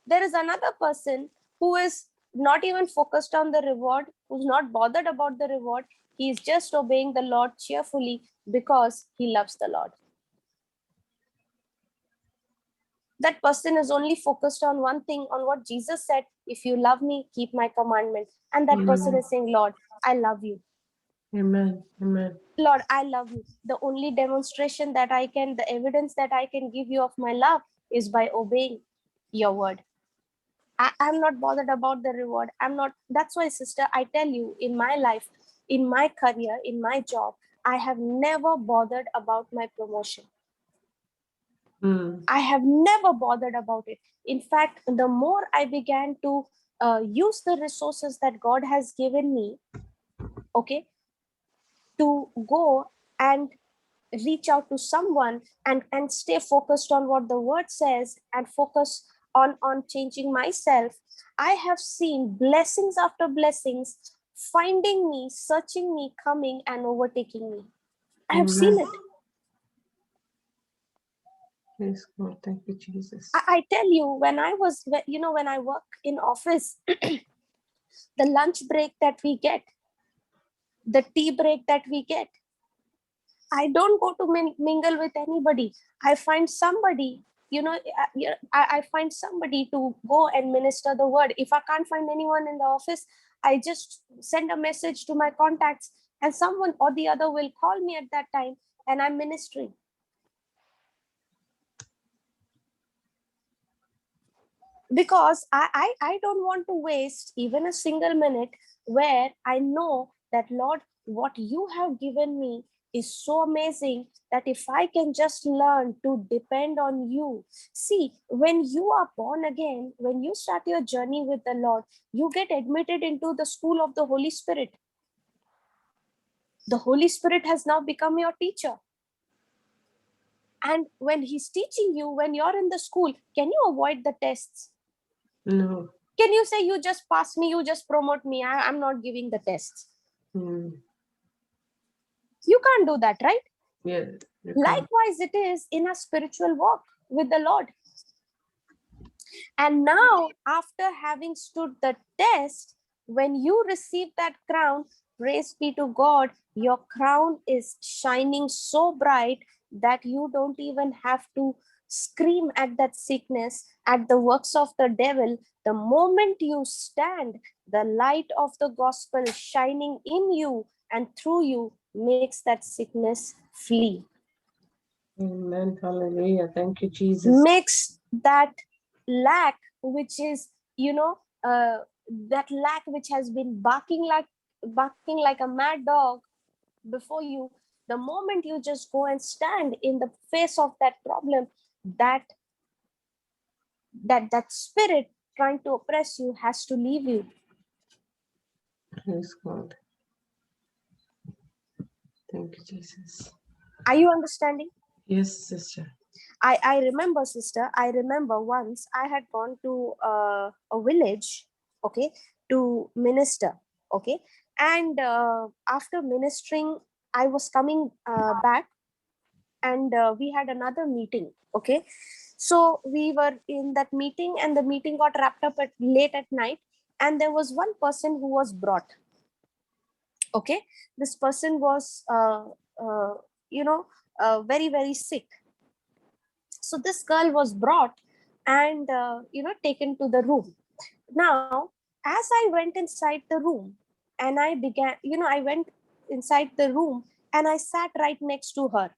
There is another person who is not even focused on the reward, who's not bothered about the reward. He is just obeying the Lord cheerfully because he loves the Lord. That person is only focused on one thing, on what Jesus said, if you love me, keep my commandments. And that person is saying, Lord, I love you. Amen. Amen. Lord, I love you. The only demonstration that I can, the evidence that I can give you of my love is by obeying your word. I'm not bothered about the reward. That's why, sister, I tell you, in my life, in my career, in my job, I have never bothered about my promotion. I have never bothered about it. In fact, the more I began to use the resources that God has given me, okay, to go and reach out to someone and stay focused on what the word says and focus on changing myself, I have seen blessings after blessings finding me, searching me, coming and overtaking me. I have seen it. Yes, God, thank you, Jesus. I tell you, when I work in office, the lunch break that we get, the tea break that we get, I don't go to mingle with anybody. I find somebody, I find somebody to go and minister the word. If I can't find anyone in the office, I just send a message to my contacts and someone or the other will call me at that time and I'm ministering. Because I don't want to waste even a single minute where I know that, Lord, what you have given me is so amazing that if I can just learn to depend on you. See, when you are born again, when you start your journey with the Lord, you get admitted into the school of the Holy Spirit. The Holy Spirit has now become your teacher. And when he's teaching you, when you're in the school, can you avoid the tests? No. Can you say, you just pass me, you just promote me, I'm not giving the tests? You can't do that, right? Yeah. Likewise, it is in a spiritual walk with the Lord. And now, after having stood the test, when you receive that crown, praise be to God, your crown is shining so bright that you don't even have to scream at that sickness, at the works of the devil. The moment you stand, the light of the gospel shining in you and through you makes that sickness flee. Amen. Hallelujah. Thank you, Jesus. Makes that lack, which is, that lack which has been barking like a mad dog before you, the moment you just go and stand in the face of that problem, that spirit trying to oppress you has to leave you. Yes, God. Thank you, Jesus. Are you understanding? Yes, sister. I remember, sister, once I had gone to a village, okay, to minister, okay, and after ministering, I was coming back, and we had another meeting, okay. So we were in that meeting, and the meeting got wrapped up late at night, and there was one person who was brought, okay. This person was, very, very sick. So this girl was brought and taken to the room. Now, as I went inside the room and I went inside the room and I sat right next to her,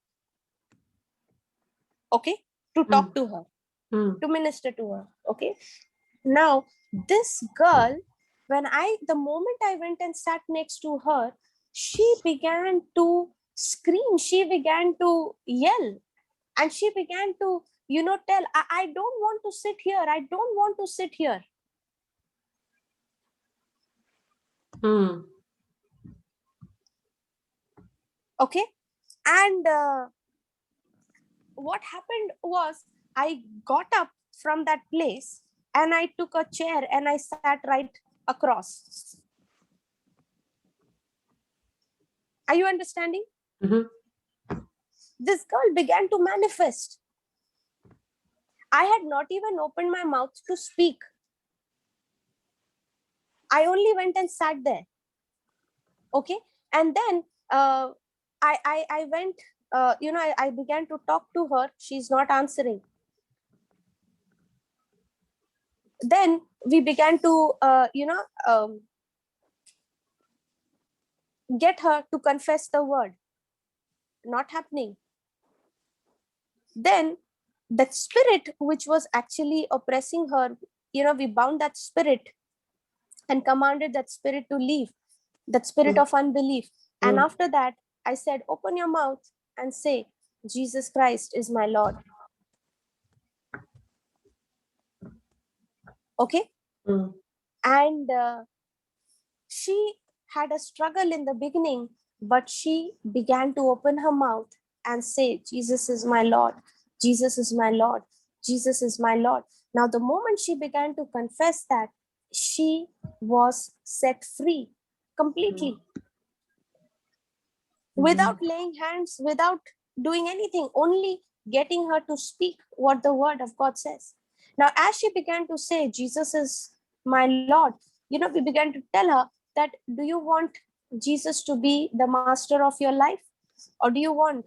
okay, to talk to her, to minister to her, okay. Now, this girl, the moment I went and sat next to her, she began to scream, she began to yell, and she began to tell, I don't want to sit here, I don't want to sit here. Okay. And what happened was, I got up from that place and I took a chair and I sat right across. Are you understanding? Mm-hmm. This girl began to manifest. I had not even opened my mouth to speak. I only went and sat there. Okay. And then I went, I began to talk to her. She's not answering. Then we began to, get her to confess the word. Not happening. Then that spirit which was actually oppressing her, we bound that spirit and commanded that spirit to leave, that spirit of unbelief. And after that, I said, open your mouth and say, Jesus Christ is my Lord. Okay. And she had a struggle in the beginning, but she began to open her mouth and say, Jesus is my Lord. Jesus is my Lord. Jesus is my Lord. Now, the moment she began to confess that, she was set free completely. Without laying hands, without doing anything, only getting her to speak what the word of God says. Now, as she began to say, Jesus is my Lord, we began to tell her that, do you want Jesus to be the master of your life? Or do you want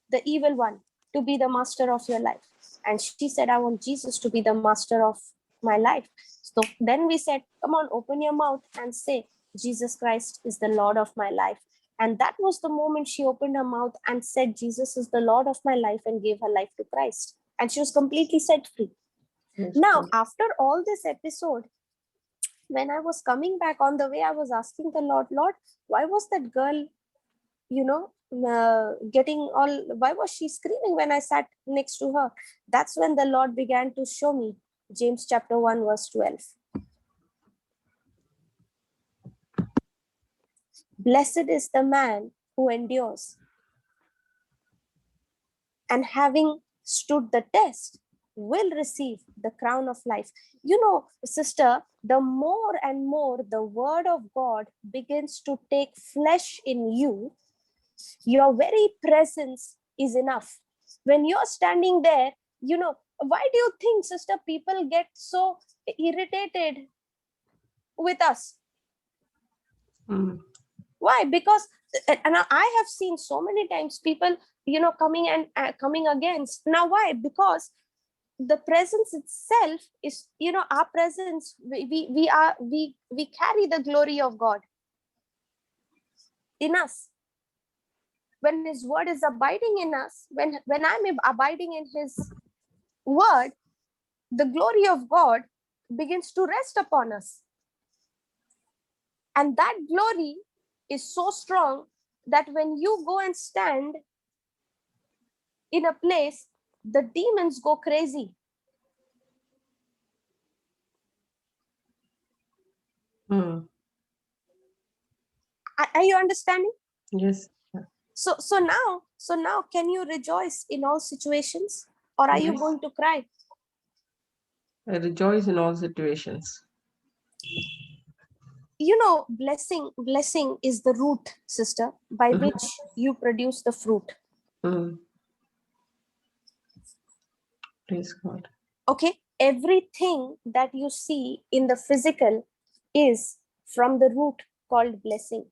the evil one to be the master of your life? And she said, I want Jesus to be the master of my life. So then we said, come on, open your mouth and say, Jesus Christ is the Lord of my life. And that was the moment she opened her mouth and said, Jesus is the Lord of my life, and gave her life to Christ. And she was completely set free. Now, after all this episode, when I was coming back on the way, I was asking the Lord, why was that girl, why was she screaming when I sat next to her? That's when the Lord began to show me James chapter 1, verse 12. Blessed is the man who endures, and having stood the test, will receive the crown of life. Sister, the more and more the word of God begins to take flesh in you, your very presence is enough. When you're standing there, why do you think, sister, people get so irritated with us? Why? Because, and I have seen so many times people, coming and coming against. Now, why? Because the presence itself is, our presence, we carry the glory of God in us. When his word is abiding in us, when I'm abiding in his word, the glory of God begins to rest upon us. And that glory is so strong that when you go and stand in a place, the demons go crazy. Are you understanding? Yes. So now can you rejoice in all situations, or are you going to cry? I rejoice in all situations. Blessing is the root, sister, by which you produce the fruit. Praise God. Okay, everything that you see in the physical is from the root called blessing.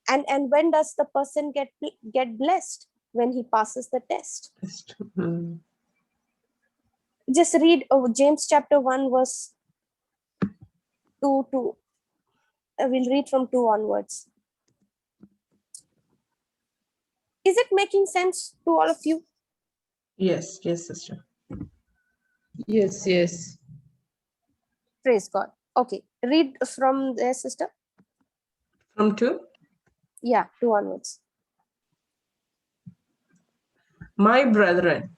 And when does the person get blessed? When he passes the test. Just read James chapter 1, verse 2 to we'll read from 2 onwards. Is it making sense to all of you? Yes, sister. Yes. Praise God. Okay, read from there, sister. From 2? Yeah, 2 onwards. My brethren,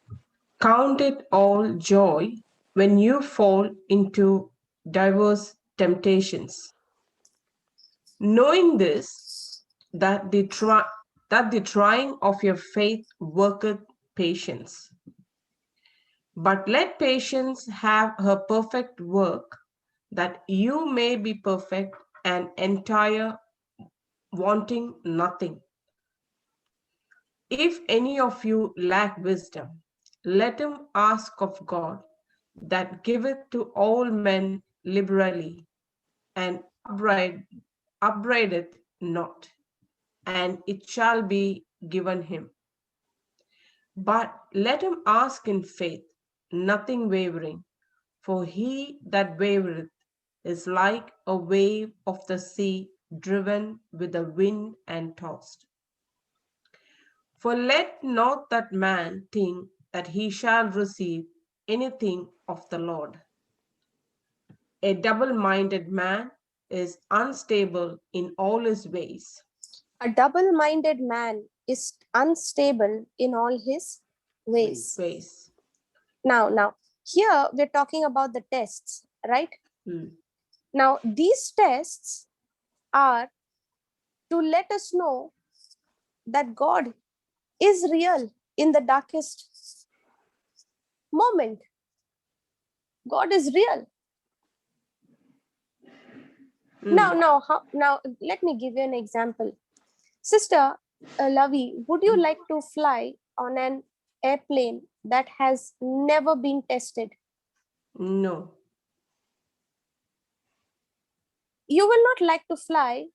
count it all joy when you fall into diverse temptations, knowing this, that the trying of your faith worketh patience. But let patience have her perfect work, that you may be perfect and entire, wanting nothing. If any of you lack wisdom, let him ask of God, that giveth to all men liberally, and upbraideth not, and it shall be given him. But let him ask in faith, nothing wavering, for he that wavereth is like a wave of the sea, driven with the wind and tossed. For let not that man think that he shall receive anything of the Lord. A double-minded man is unstable in all his ways. A double-minded man is unstable in all his ways. Now, here we're talking about the tests, right? Now, these tests are to let us know that God is real in the darkest moment. God is real. Now, let me give you an example. Sister Lavi, would you like to fly on an airplane that has never been tested? No. You will not like to fly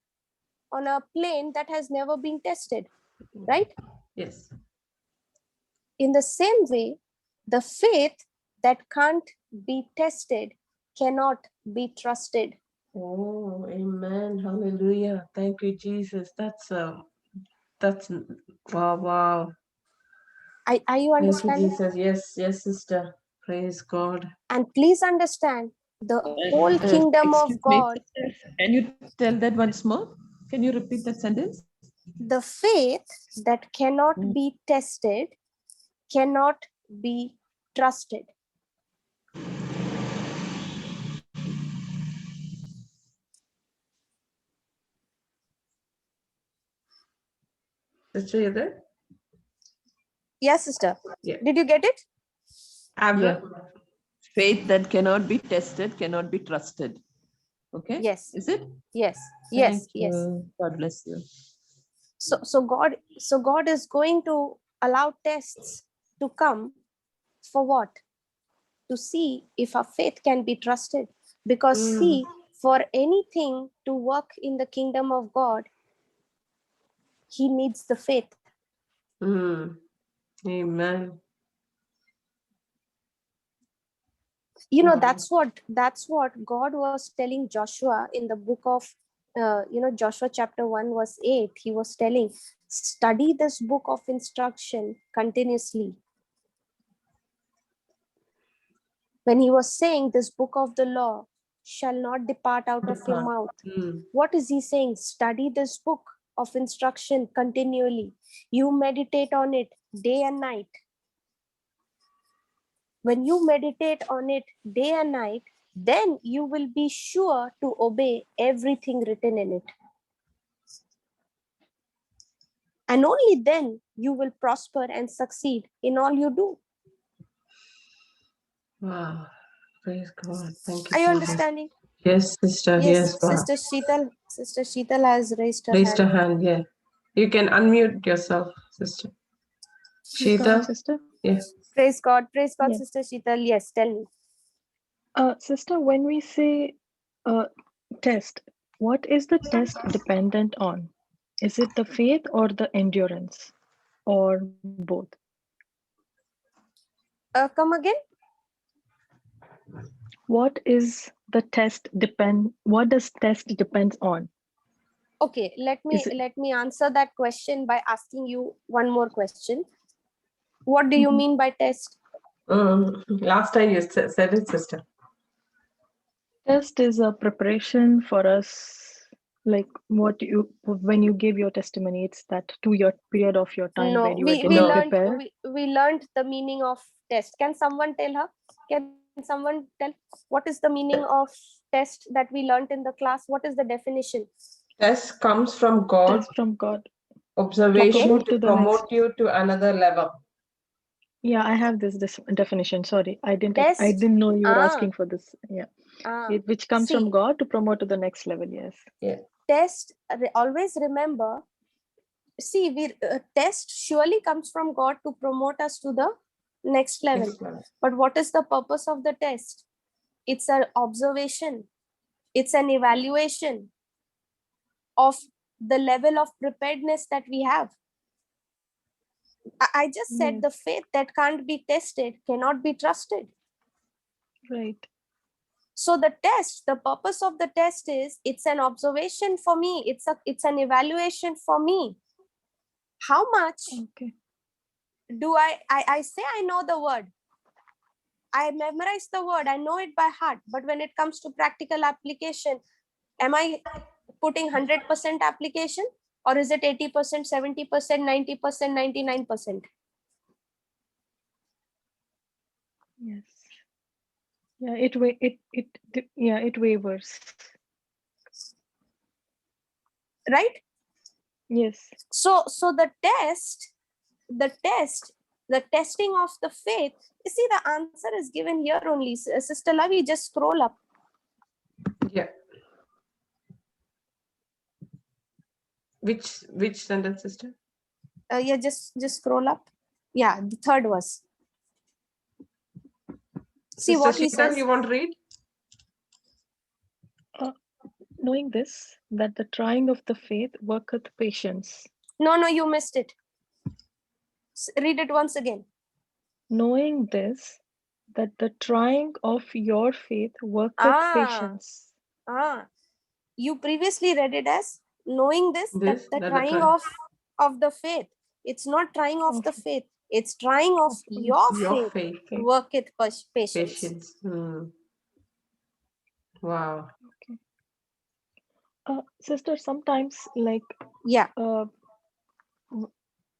on a plane that has never been tested, right? Yes. In the same way, the faith that can't be tested cannot be trusted. Oh, amen. Hallelujah. Thank you, Jesus. That's wow. Are you understanding? Thank you, Jesus. Yes, sister. Praise God. And please understand, the whole kingdom of God. Can you tell that once more? Can you repeat that sentence? The faith that cannot be tested cannot be trusted. Sister, you there? Yes, sister. Yeah. Did you get it? Yeah. Faith that cannot be tested cannot be trusted. Okay. Yes. Is it? Yes. Thank Yes. you. God bless you. So God is going to allow tests to come for what? To see if our faith can be trusted. Because see, for anything to work in the kingdom of God, he needs the faith. Amen. You know, that's what God was telling Joshua in the book of Joshua chapter 1 verse 8. He was telling, study this book of instruction continuously. When he was saying, this book of the law shall not depart out of your mouth, what is he saying? Study this book of instruction continually. You meditate on it day and night. When you meditate on it day and night, then you will be sure to obey everything written in it. And only then you will prosper and succeed in all you do. Wow. Praise God. Thank you. Are you Jesus. understanding? Yes, sister. Yes, Wow. Sister Sheetal has raised her Raised hand. her hand. Yeah. You can unmute yourself, sister. Sheetal, Sheetal? sister. Yeah. Praise God, Yes. Sister Sheetal. Yes, tell me. Sister, when we say test, what is the test dependent on? Is it the faith or the endurance, or both? Come again. What does test depends on? Okay, let me answer that question by asking you one more question. What do you mean by test? Last time you said it, sister. Test is a preparation for us, like when you give your testimony, it's that 2-year period of your time No, where you are we getting learned prepared. we learned the meaning of test. Can someone tell her? Can someone tell what is the meaning of test that we learned in the class? What is the definition? Test comes from God. Test from God. Observation to promote you to another level. Yeah, I have this definition. Sorry, I didn't Test. know you were asking for this. Yeah. which comes See. from God to promote to the next level. Yes. Test, always remember, see, test surely comes from God to promote us to the next level. But what is the purpose of the test? It's an observation. It's an evaluation of the level of preparedness that we have. I just said Yes. the faith that can't be tested cannot be trusted. Right. So the test, the purpose of the test is, it's an observation for me. It's an evaluation for me. How much Okay. do I say I know the word? I memorize the word, I know it by heart. But when it comes to practical application, am I putting 100% application, or is it 80%, 70%, 90%, 99%? Yes. Yeah. It wavers. Right? Yes. So the testing of the faith, you see, the answer is given here only. Sister Lavi, just scroll up. Yeah. Which sentence, sister? Yeah, just scroll up. Yeah, the third verse. See Sister what he Sheetal, says. you want to read? Knowing this, that the trying of the faith worketh patience. No, you missed it. Read it once again. Knowing this, that the trying of your faith worketh patience. You previously read it as knowing this, that the trying of the faith. It's not trying of the faith. It's trying of your faith worketh patience. Wow. Okay. Sister, sometimes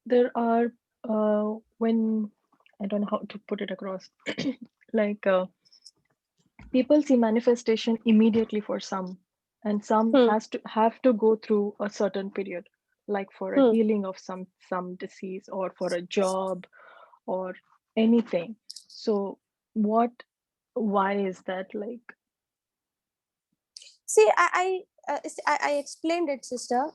there are when I don't know how to put it across, like people see manifestation immediately for some, and some have to go through a certain period, like for a healing of some disease, or for a job, or anything. So why is that? Like, see, I explained it, sister.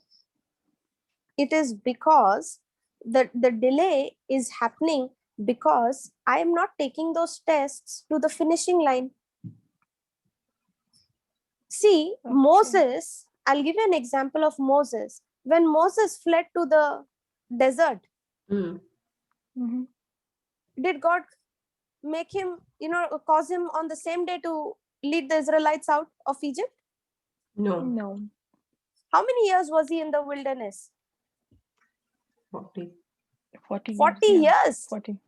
It is because the delay is happening because I am not taking those tests to the finishing line. See, okay. Moses, I'll give you an example of Moses. When Moses fled to the desert, did God make him, cause him on the same day to lead the Israelites out of Egypt? No. How many years was he in the wilderness? 40 years. 40.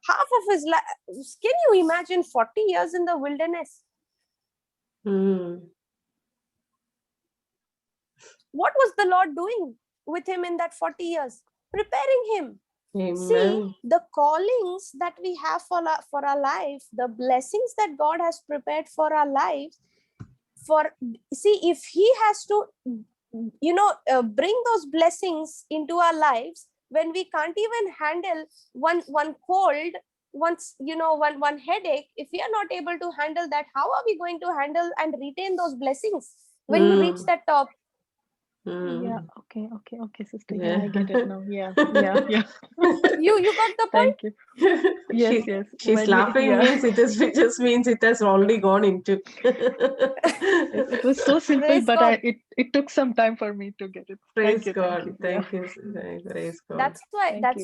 Half of his life. Can you imagine 40 years in the wilderness? What was the Lord doing with him in that 40 years? Preparing him. Amen. See, the callings that we have for our life, the blessings that God has prepared for our lives, if he has to, bring those blessings into our lives when we can't even handle one cold, one headache. If we are not able to handle that, how are we going to handle and retain those blessings when you reach that top? Yeah. Okay, sister. Yeah. I get it now. Yeah. You got the point? Thank you. Yes. She's laughing means it just means it has already gone into. It was so simple, Praise but God. it took some time for me to get it. Praise Thank God. you. Thank you. Praise God. That's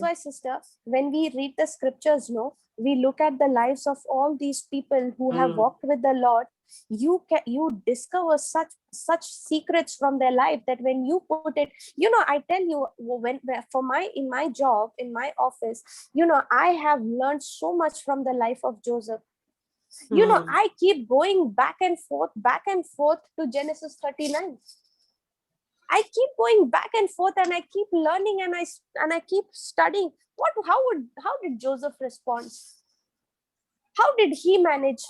why, sister, when we read the scriptures, we look at the lives of all these people who have walked with the Lord. You discover such secrets from their life that when you put it, I tell you, in my job, in my office, I have learned so much from the life of Joseph. I keep going back and forth to Genesis 39. I keep going back and forth, and I keep learning, and I keep studying. How did Joseph respond? How did he manage?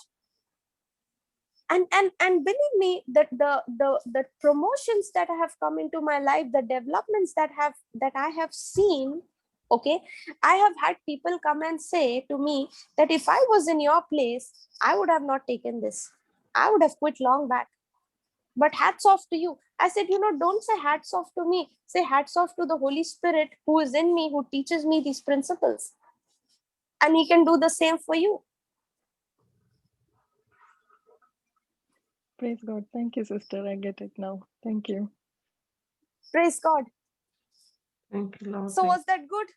And believe me, that the promotions that have come into my life, the developments that I have seen, Okay, I have had people come and say to me that if I was in your place, I would have not taken this. I would have quit long back. But hats off to you. I said, don't say hats off to me. Say hats off to the Holy Spirit who is in me, who teaches me these principles. And he can do the same for you. Praise God. Thank you, sister. I get it now. Thank you. Praise God. Thank you, Lord. So was that good?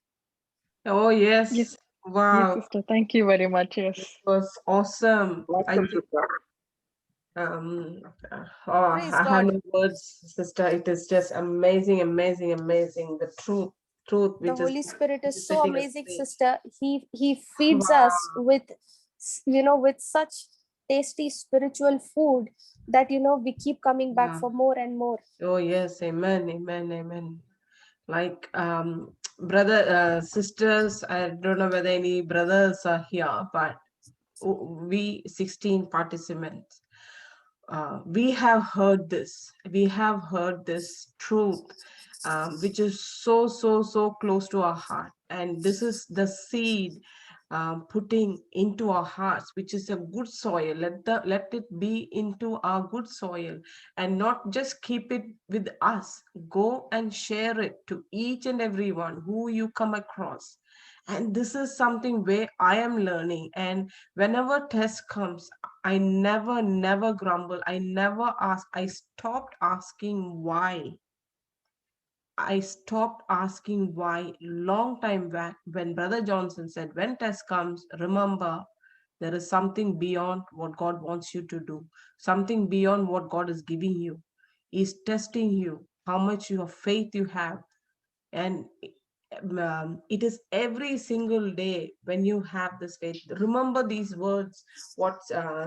Oh, yes. Yes. Wow. Yes, sister. Thank you very much. Yes. It was awesome. Awesome, sister. I have God. no words, sister. It is just amazing, amazing, amazing. The truth The which Holy is Spirit is so setting us amazing, free. sister. He feeds Wow. us with such tasty spiritual food that we keep coming back Wow. for more and more. Oh yes, amen, amen, amen. Like brother, sisters, I don't know whether any brothers are here, but we 16 participants, we have heard this truth, which is so close to our heart, and this is the seed putting into our hearts, which is a good soil. Let it be into our good soil, and not just keep it with us. Go and share it to each and everyone who you come across. And this is something where I am learning, and whenever test comes, I never grumble. I never ask. I stopped asking why. I stopped asking why long time back when Brother Johnson said, when test comes, remember there is something beyond what God wants you to do, something beyond what God is giving you. He's testing you, how much your faith you have. And it is every single day when you have this faith. Remember these words, what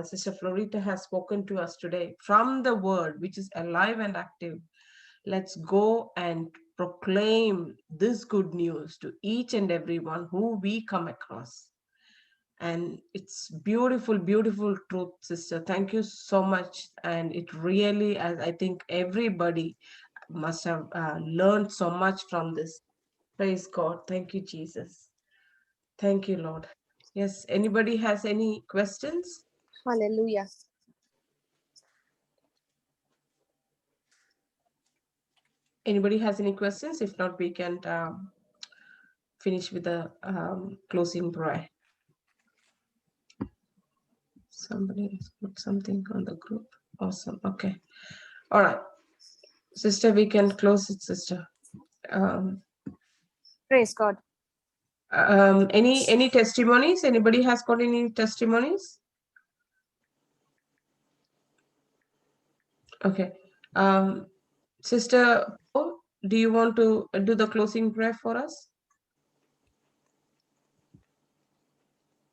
Sister Florita has spoken to us today from the word, which is alive and active. Let's go and proclaim this good news to each and everyone who we come across. And it's beautiful, beautiful truth, sister. Thank you so much. And it really, I think everybody must have learned so much from this. Praise God. Thank you, Jesus. Thank you, Lord. Yes, anybody has any questions? Hallelujah. Anybody has any questions? If not, we can finish with the closing prayer. Somebody has put something on the group. Awesome. Okay. All right. Sister, we can close it, sister. Praise God. Any testimonies? Anybody has got any testimonies? Okay. Sister, do you want to do the closing prayer for us?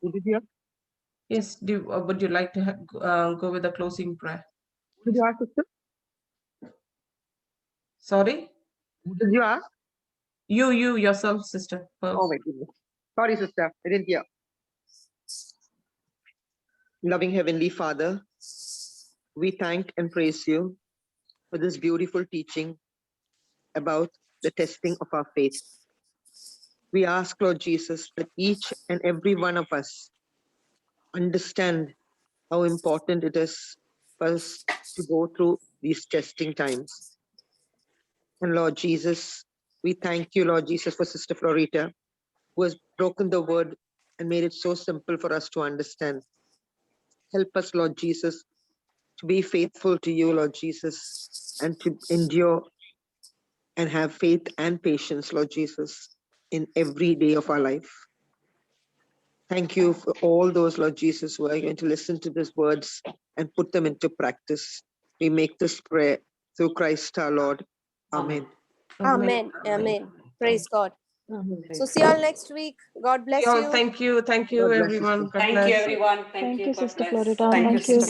Did you Yes. Would you like to go with the closing prayer? Did you ask, sister? Sorry? Who did you ask? You yourself, sister. First. Oh my goodness. Sorry, sister. I didn't hear. Loving Heavenly Father, we thank and praise you for this beautiful teaching about the testing of our faith. We ask, Lord Jesus, that each and every one of us understand how important it is for us to go through these testing times. And Lord Jesus, we thank you, Lord Jesus, for Sister Florita, who has broken the word and made it so simple for us to understand. Help us, Lord Jesus, to be faithful to you, Lord Jesus, and to endure and have faith and patience, Lord Jesus, in every day of our life. Thank you for all those, Lord Jesus, who are going to listen to these words and put them into practice. We make this prayer through Christ our Lord. Amen. Amen. Amen. Praise God. So see you all next week. God bless you. Thank you. Thank you, God bless you, everyone. sister. God Thank bless. you, everyone. Thank you, God Sister bless. Florita. Thank you, Thank you. Sister